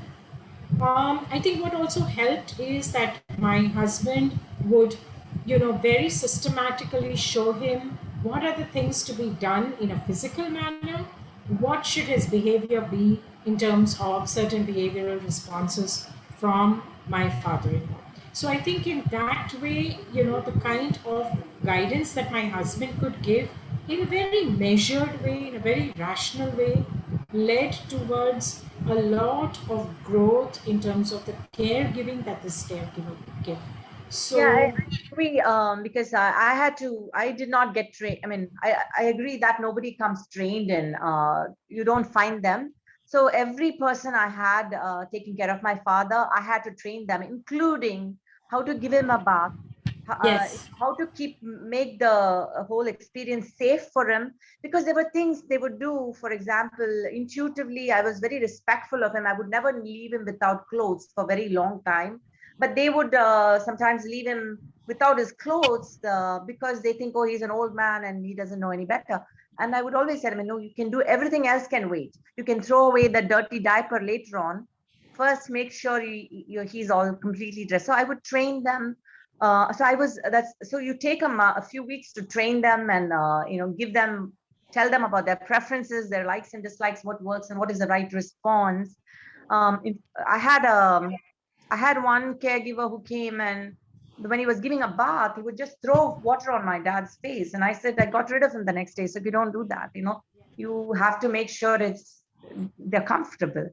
I think what also helped is that my husband would, very systematically show him what are the things to be done in a physical manner, what should his behavior be in terms of certain behavioral responses from my father-in-law. So I think in that way, the kind of guidance that my husband could give in a very measured way, in a very rational way, led towards a lot of growth in terms of the caregiving that this caregiver could give. Yeah, I So agree. Because I did not get trained. I mean, I agree that nobody comes trained in. You don't find them. So every person I had taking care of my father, I had to train them, including how to give him a bath, yes, how to make the whole experience safe for him. Because there were things they would do. For example, intuitively, I was very respectful of him. I would never leave him without clothes for a very long time, but they would sometimes leave him without his clothes because they think, oh, he's an old man and he doesn't know any better. And I would always tell him, no, you can do, everything else can wait. You can throw away the dirty diaper later on. First, make sure he's all completely dressed. So I would train them. So you take them a few weeks to train them and tell them about their preferences, their likes and dislikes, what works and what is the right response. If I had one caregiver who came, and when he was giving a bath, he would just throw water on my dad's face. And I said, I got rid of him the next day. So you don't do that, you have to make sure they're comfortable.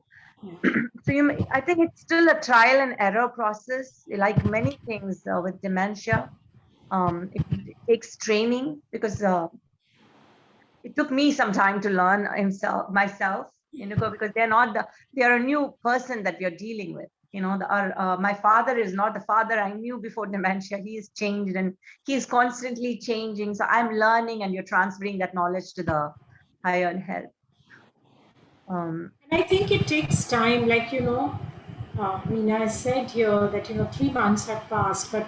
So I think it's still a trial and error process, like many things with dementia. It takes training because it took me some time to learn myself, because they're a new person that we are dealing with. My father is not the father I knew before dementia. He is changed and he's constantly changing. So I'm learning, and you're transferring that knowledge to the higher help. and I think it takes time. Like, Meena said here that, 3 months have passed, but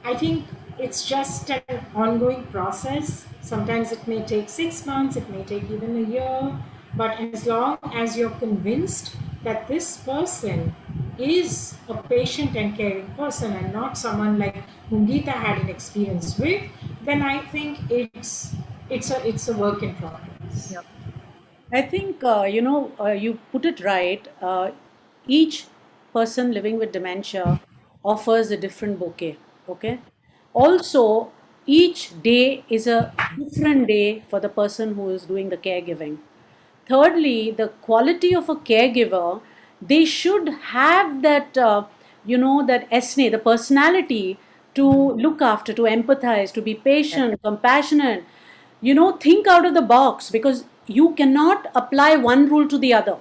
I think it's just an ongoing process. Sometimes it may take 6 months, it may take even a year, but as long as you're convinced that this person is a patient and caring person and not someone like whom Geeta had an experience with, then I think it's a work in progress. Yep. I think, you put it right. Each person living with dementia offers a different bouquet. Okay. Also, each day is a different day for the person who is doing the caregiving. Thirdly, the quality of a caregiver, they should have that, that SNA, the personality to look after, to empathize, to be patient, compassionate, think out of the box, because you cannot apply one rule to the other.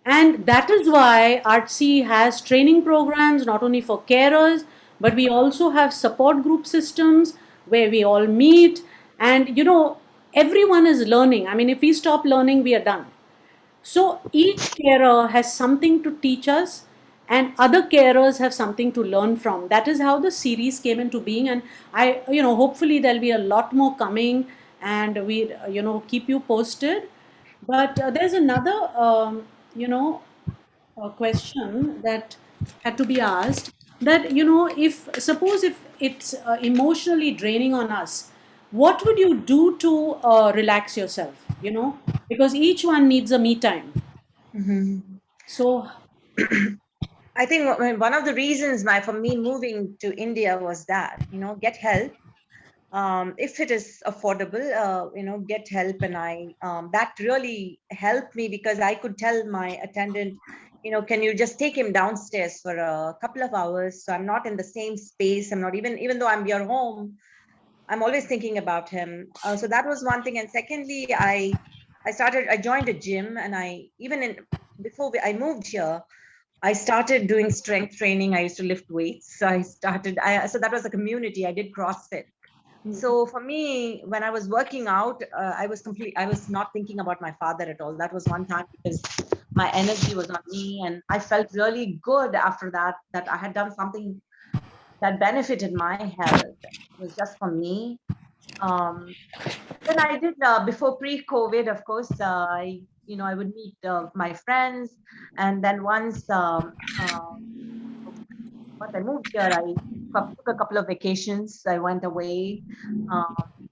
And that is why Artsy has training programs not only for carers, but we also have support group systems where we all meet. And, everyone is learning. I mean, if we stop learning, we are done. So each carer has something to teach us, and other carers have something to learn from. That is how the series came into being. And hopefully there'll be a lot more coming, and we, keep you posted. But there's another, question that had to be asked, that, if suppose if it's emotionally draining on us, what would you do to relax yourself, because each one needs a me time. So I think one of the reasons for me moving to India was that, get help. If it is affordable, get help. And that really helped me, because I could tell my attendant, can you just take him downstairs for a couple of hours? So I'm not in the same space. I'm not even though I'm your home, I'm always thinking about him. So that was one thing. And secondly, I joined a gym, and before I moved here, I started doing strength training. I used to lift weights. So so that was a community. I did CrossFit. So for me, when I was working out, I was not thinking about my father at all. That was one time, because my energy was on me, and I felt really good after that I had done something that benefited my health. It was just for me. Then I did before pre-COVID, of course. I would meet my friends, and then once I moved here, I took a couple of vacations. I went away.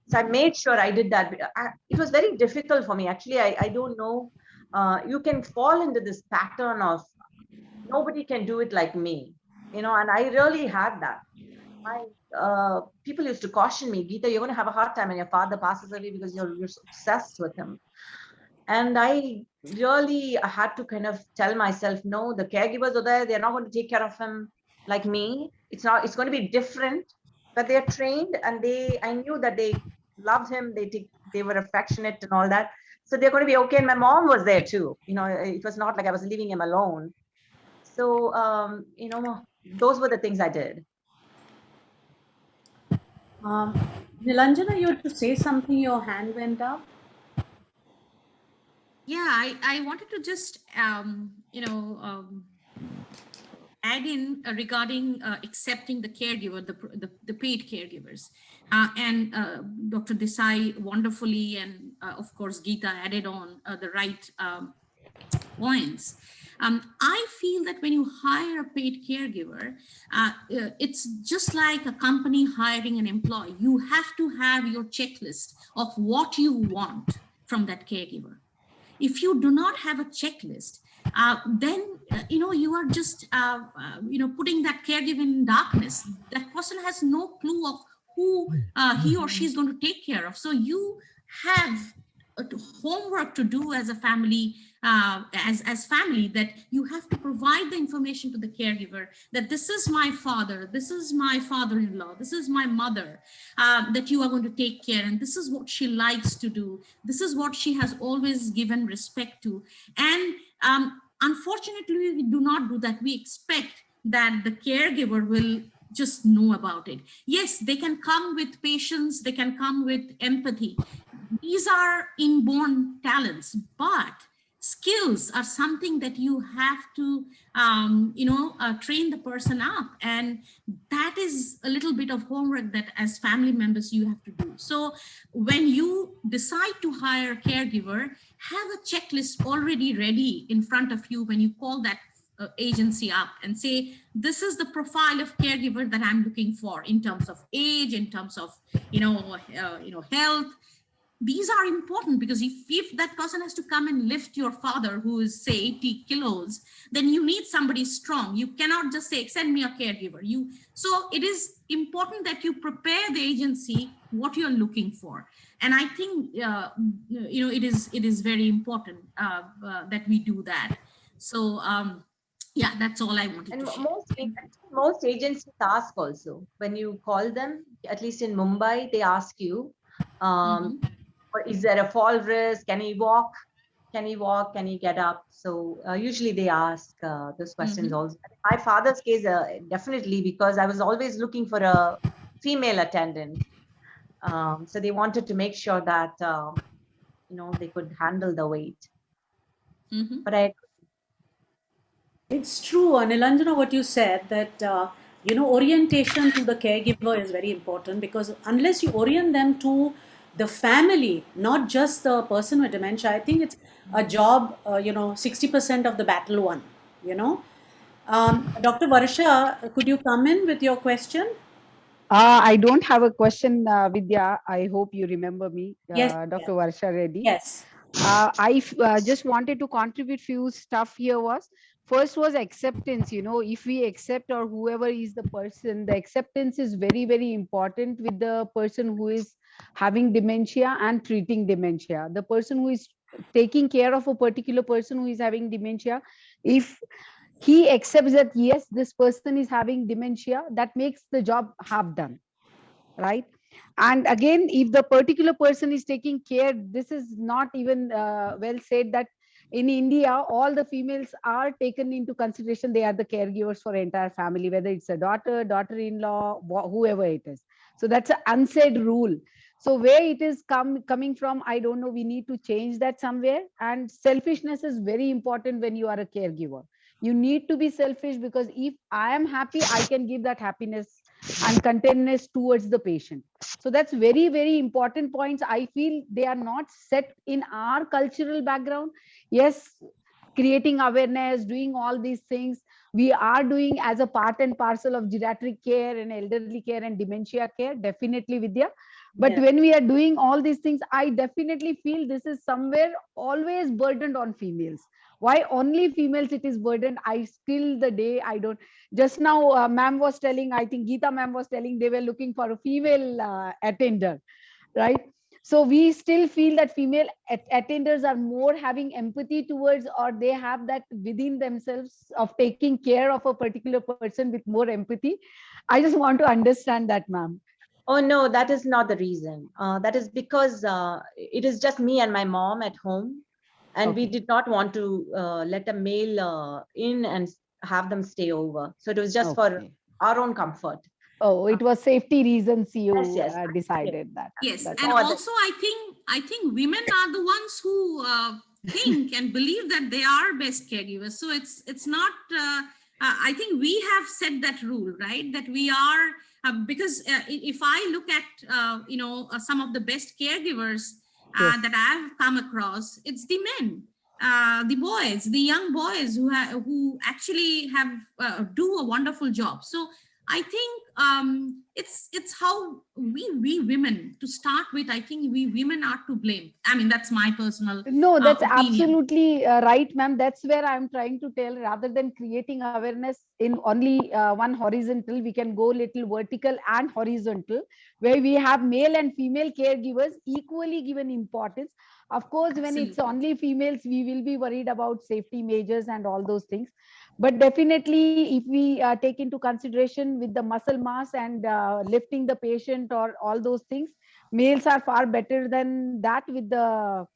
So I made sure I did that. It was very difficult for me. Actually, I don't know. You can fall into this pattern of nobody can do it like me, and I really had that. My people used to caution me, Geeta, you're going to have a hard time when your father passes away because you're so obsessed with him. And I really had to kind of tell myself, no, the caregivers are there. They're not going to take care of him like me. It's going to be different, but they're trained and I knew that they loved him. They were affectionate and all that. So they're going to be okay. And my mom was there too. It was not like I was leaving him alone. So, those were the things I did. Nilanjana, you had to say something, your hand went up. Yeah, I wanted to just, add in regarding accepting the caregiver, the paid caregivers. And Dr. Desai wonderfully, and of course, Geeta added on the right points. I feel that when you hire a paid caregiver, it's just like a company hiring an employee. You have to have your checklist of what you want from that caregiver. If you do not have a checklist, then you are just putting that caregiver in darkness. That person has no clue of who he or she is going to take care of. So you have homework to do as a family, as family, that you have to provide the information to the caregiver that this is my father, this is my father-in-law, this is my mother, that you are going to take care, and this is what she likes to do, this is what she has always given respect to. And unfortunately, we do not do that. We expect that the caregiver will just know about it. Yes, they can come with patience, they can come with empathy. These are inborn talents, but skills are something that you have to train the person up, and that is a little bit of homework that as family members you have to do. So when you decide to hire a caregiver, have a checklist already ready in front of you when you call that agency up and say, this is the profile of caregiver that I'm looking for in terms of age, in terms of health. These are important, because if that person has to come and lift your father who is say 80 kilos, then you need somebody strong. You cannot just say, send me a caregiver. So it is important that you prepare the agency what you're looking for. And I think it is very important that we do that. So yeah, that's all I wanted to share. Most agencies ask also when you call them, at least in Mumbai, they ask you, is there a fall risk? Can he walk? Can he walk? Can he get up? So usually they ask those questions also. In my father's case, definitely, because I was always looking for a female attendant. So they wanted to make sure that, they could handle the weight. But It's true, Nilanjana, what you said, that orientation to the caregiver is very important, because unless you orient them to the family, not just the person with dementia, I think it's a job, 60% of the battle won. Dr. Varsha, could you come in with your question? I don't have a question, Vidya. I hope you remember me, Yes, Dr. Varsha Reddy. yes. I just wanted to contribute few stuff here. First was acceptance. If we accept, or whoever is the person, the acceptance is very, very important with the person who is having dementia and treating dementia. The person who is taking care of a particular person who is having dementia, if he accepts that, yes, this person is having dementia, that makes the job half done, right? And again, if the particular person is taking care, this is not even well said that in India, all the females are taken into consideration. They are the caregivers for entire family, whether it's a daughter, daughter-in-law, whoever it is. So that's an unsaid rule. So where it is coming from, I don't know. We need to change that somewhere. And selfishness is very important when you are a caregiver. You need to be selfish, because if I am happy, I can give that happiness and contentness towards the patient. So that's very, very important points. I feel they are not set in our cultural background. Yes, creating awareness, doing all these things, we are doing as a part and parcel of geriatric care and elderly care and dementia care, definitely, Vidya. But Yeah. when we are doing all these things, I definitely feel this is somewhere always burdened on females. Why only females it is burdened? I still the day I don't. Just now, ma'am was telling, I think Geeta ma'am was telling they were looking for a female attender, right? So we still feel that female attenders are more having empathy towards, or they have that within themselves of taking care of a particular person with more empathy. I just want to understand that, ma'am. Oh, no, that is not the reason. That is because it is just me and my mom at home. And we Okay. did not want to let a male in and have them stay over. So it was just for Okay. our own comfort. Oh, it was safety reasons Yes, you yes. decided that. Yes, That's and all. also I think women are the ones who think and believe that they are best caregivers. So it's not. I think we have set that rule, right? That we are because if I look at some of the best caregivers Yes. that I've come across, it's the men. The boys, the young boys who actually have do a wonderful job. So I think it's how we women to start with. I think we women are to blame. I mean, that's my personal No, that's opinion. absolutely right, ma'am. That's where I'm trying to tell. Rather than creating awareness in only one horizontal, we can go little vertical and horizontal, where we have male and female caregivers equally given importance. Of course, when it's Absolutely. only females, we will be worried about safety measures and all those things. But definitely, if we take into consideration with the muscle mass and lifting the patient or all those things, males are far better than that with the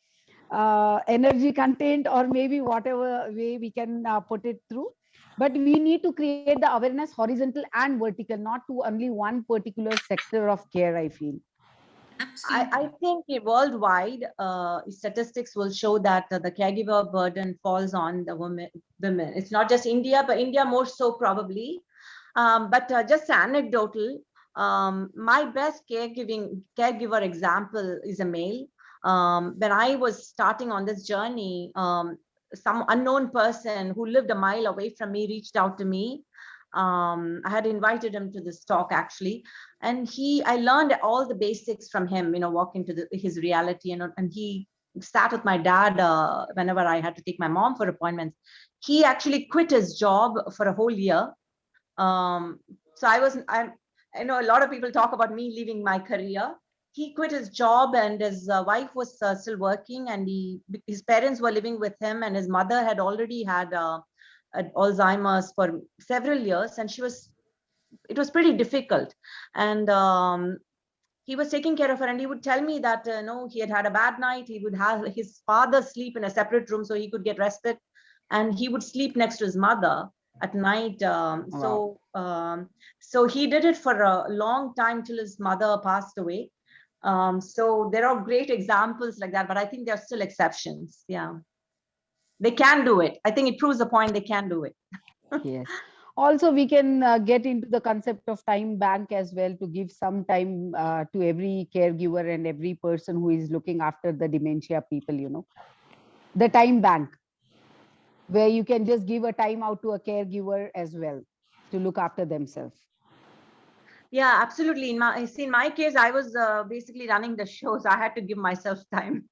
energy content, or maybe whatever way we can put it through. But we need to create the awareness horizontal and vertical, not to only one particular sector of care, I feel. Absolutely. I think worldwide, statistics will show that the caregiver burden falls on the women. It's not just India, but India more so probably. But just anecdotal, my best caregiver example is a male. When I was starting on this journey, some unknown person who lived a mile away from me reached out to me. I had invited him to this talk actually, and I learned all the basics from him. Walk into his reality, and he sat with my dad whenever I had to take my mom for appointments. He actually quit his job for a whole year. So I know a lot of people talk about me leaving my career. He quit his job, and his wife was still working, and his parents were living with him, and his mother had already had Alzheimer's for several years, and it was pretty difficult. And he was taking care of her, and he would tell me that no, he had had a bad night. He would have his father sleep in a separate room so he could get respite, and he would sleep next to his mother at night. So he did it for a long time till his mother passed away. So there are great examples like that, but I think there are still exceptions. Yeah, they can do it. I think it proves the point they can do it. Yes. Also, we can get into the concept of time bank as well, to give some time to every caregiver and every person who is looking after the dementia people, the time bank, where you can just give a time out to a caregiver as well to look after themselves. Yeah, absolutely. In my case, I was basically running the show, so I had to give myself time.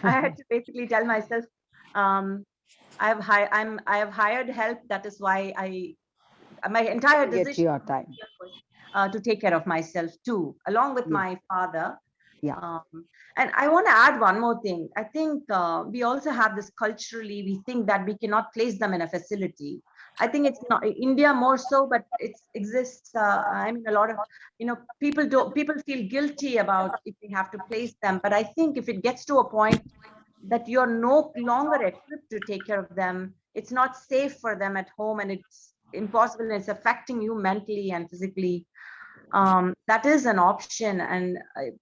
I had to basically tell myself, I have hired help. That is why my entire Get decision your time. was to take care of myself too, along with Yes. my father. Yeah. And I want to add one more thing. I think we also have this culturally, we think that we cannot place them in a facility. I think it's not India more so, but it exists. I mean, a lot of, people feel guilty about if they have to place them. But I think if it gets to a point that you're no longer equipped to take care of them, it's not safe for them at home, and it's impossible, and it's affecting you mentally and physically. That is an option, and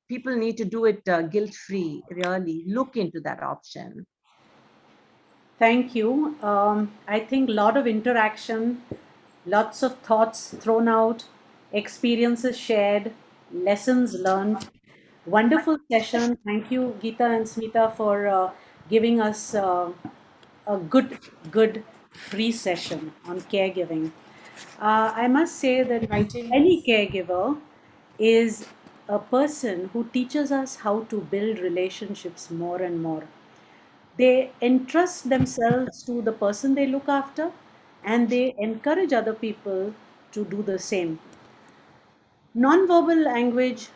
people need to do it guilt-free. Really look into that option. Thank you. I think a lot of interaction, lots of thoughts thrown out, experiences shared, lessons learned. Wonderful session. Thank you, Geeta and Smita, for giving us a good free session on caregiving. I must say that Inviting any us. caregiver is a person who teaches us how to build relationships more and more. They entrust themselves to the person they look after, and they encourage other people to do the same. Non-verbal language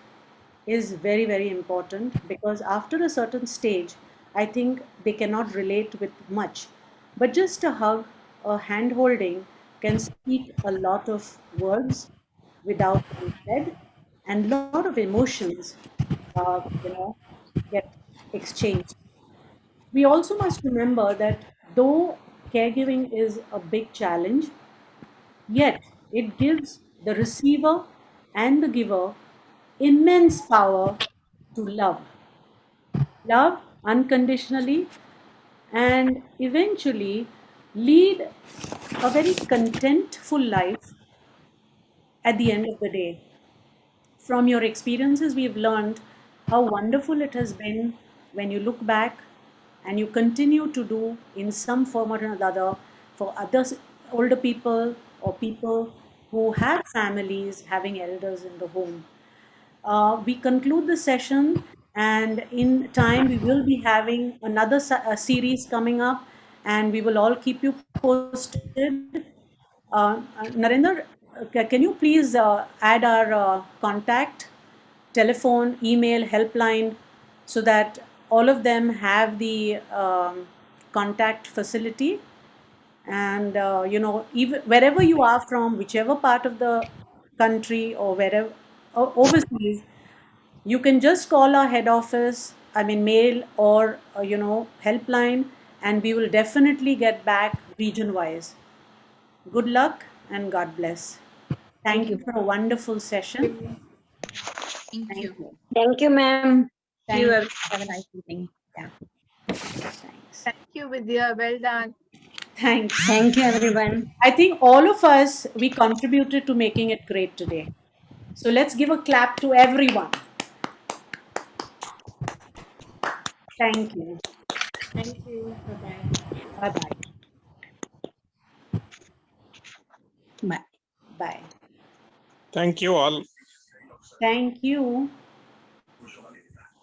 is very, very important because after a certain stage, I think they cannot relate with much. But just a hug, a hand holding can speak a lot of words without being said, and a lot of emotions, you know, get exchanged. We also must remember that though caregiving is a big challenge, yet it gives the receiver and the giver immense power to love. Love unconditionally and eventually lead a very contentful life at the end of the day. From your experiences, we've learned how wonderful it has been when you look back and you continue to do in some form or another for others, older people or people who have families having elders in the home. We conclude the session, and in time, we will be having another series coming up, and we will all keep you posted. Narendra, can you please add our contact, telephone, email, helpline, so that all of them have the contact facility? And even wherever you are from, whichever part of the country or wherever or overseas, you can just call our head office, I mean mail or helpline, and we will definitely get back region wise. Good luck and God bless. Thank Thank you you. for a wonderful session. Thank Thank you. you. Thank you, ma'am. Thank You you. have a nice evening. Yeah. Thanks. Thank you, Vidya. Well done. Thanks. Thank you, everyone. I think all of us, we contributed to making it great today. So let's give a clap to everyone. Thank you. Thank you. Bye bye. Bye bye. Bye. Bye. Thank you all. Thank you.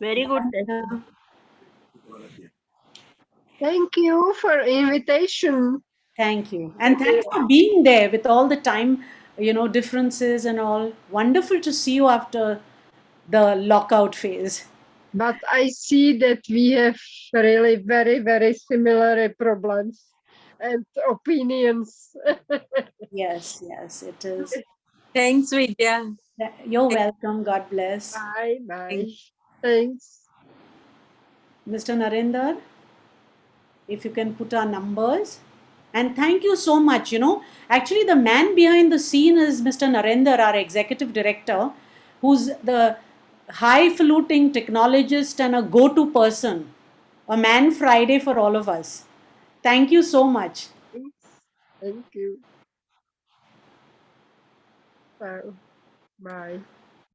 Very good Bye. session. Thank you for invitation. Thank you. And thanks for being there with all the time, differences and all. Wonderful to see you after the lockout phase. But I see that we have really very, very similar problems and opinions. Yes, yes, it is. Thanks, Vidya. You're welcome. God bless. Bye, bye. Thanks. Mr. Narendra, if you can put our numbers. And thank you so much. Actually, the man behind the scene is Mr. Narendra, our executive director, who's the highfalutin technologist and a go to person, a man Friday for all of us. Thank you so much. Thanks. Thank you. Bye. Bye.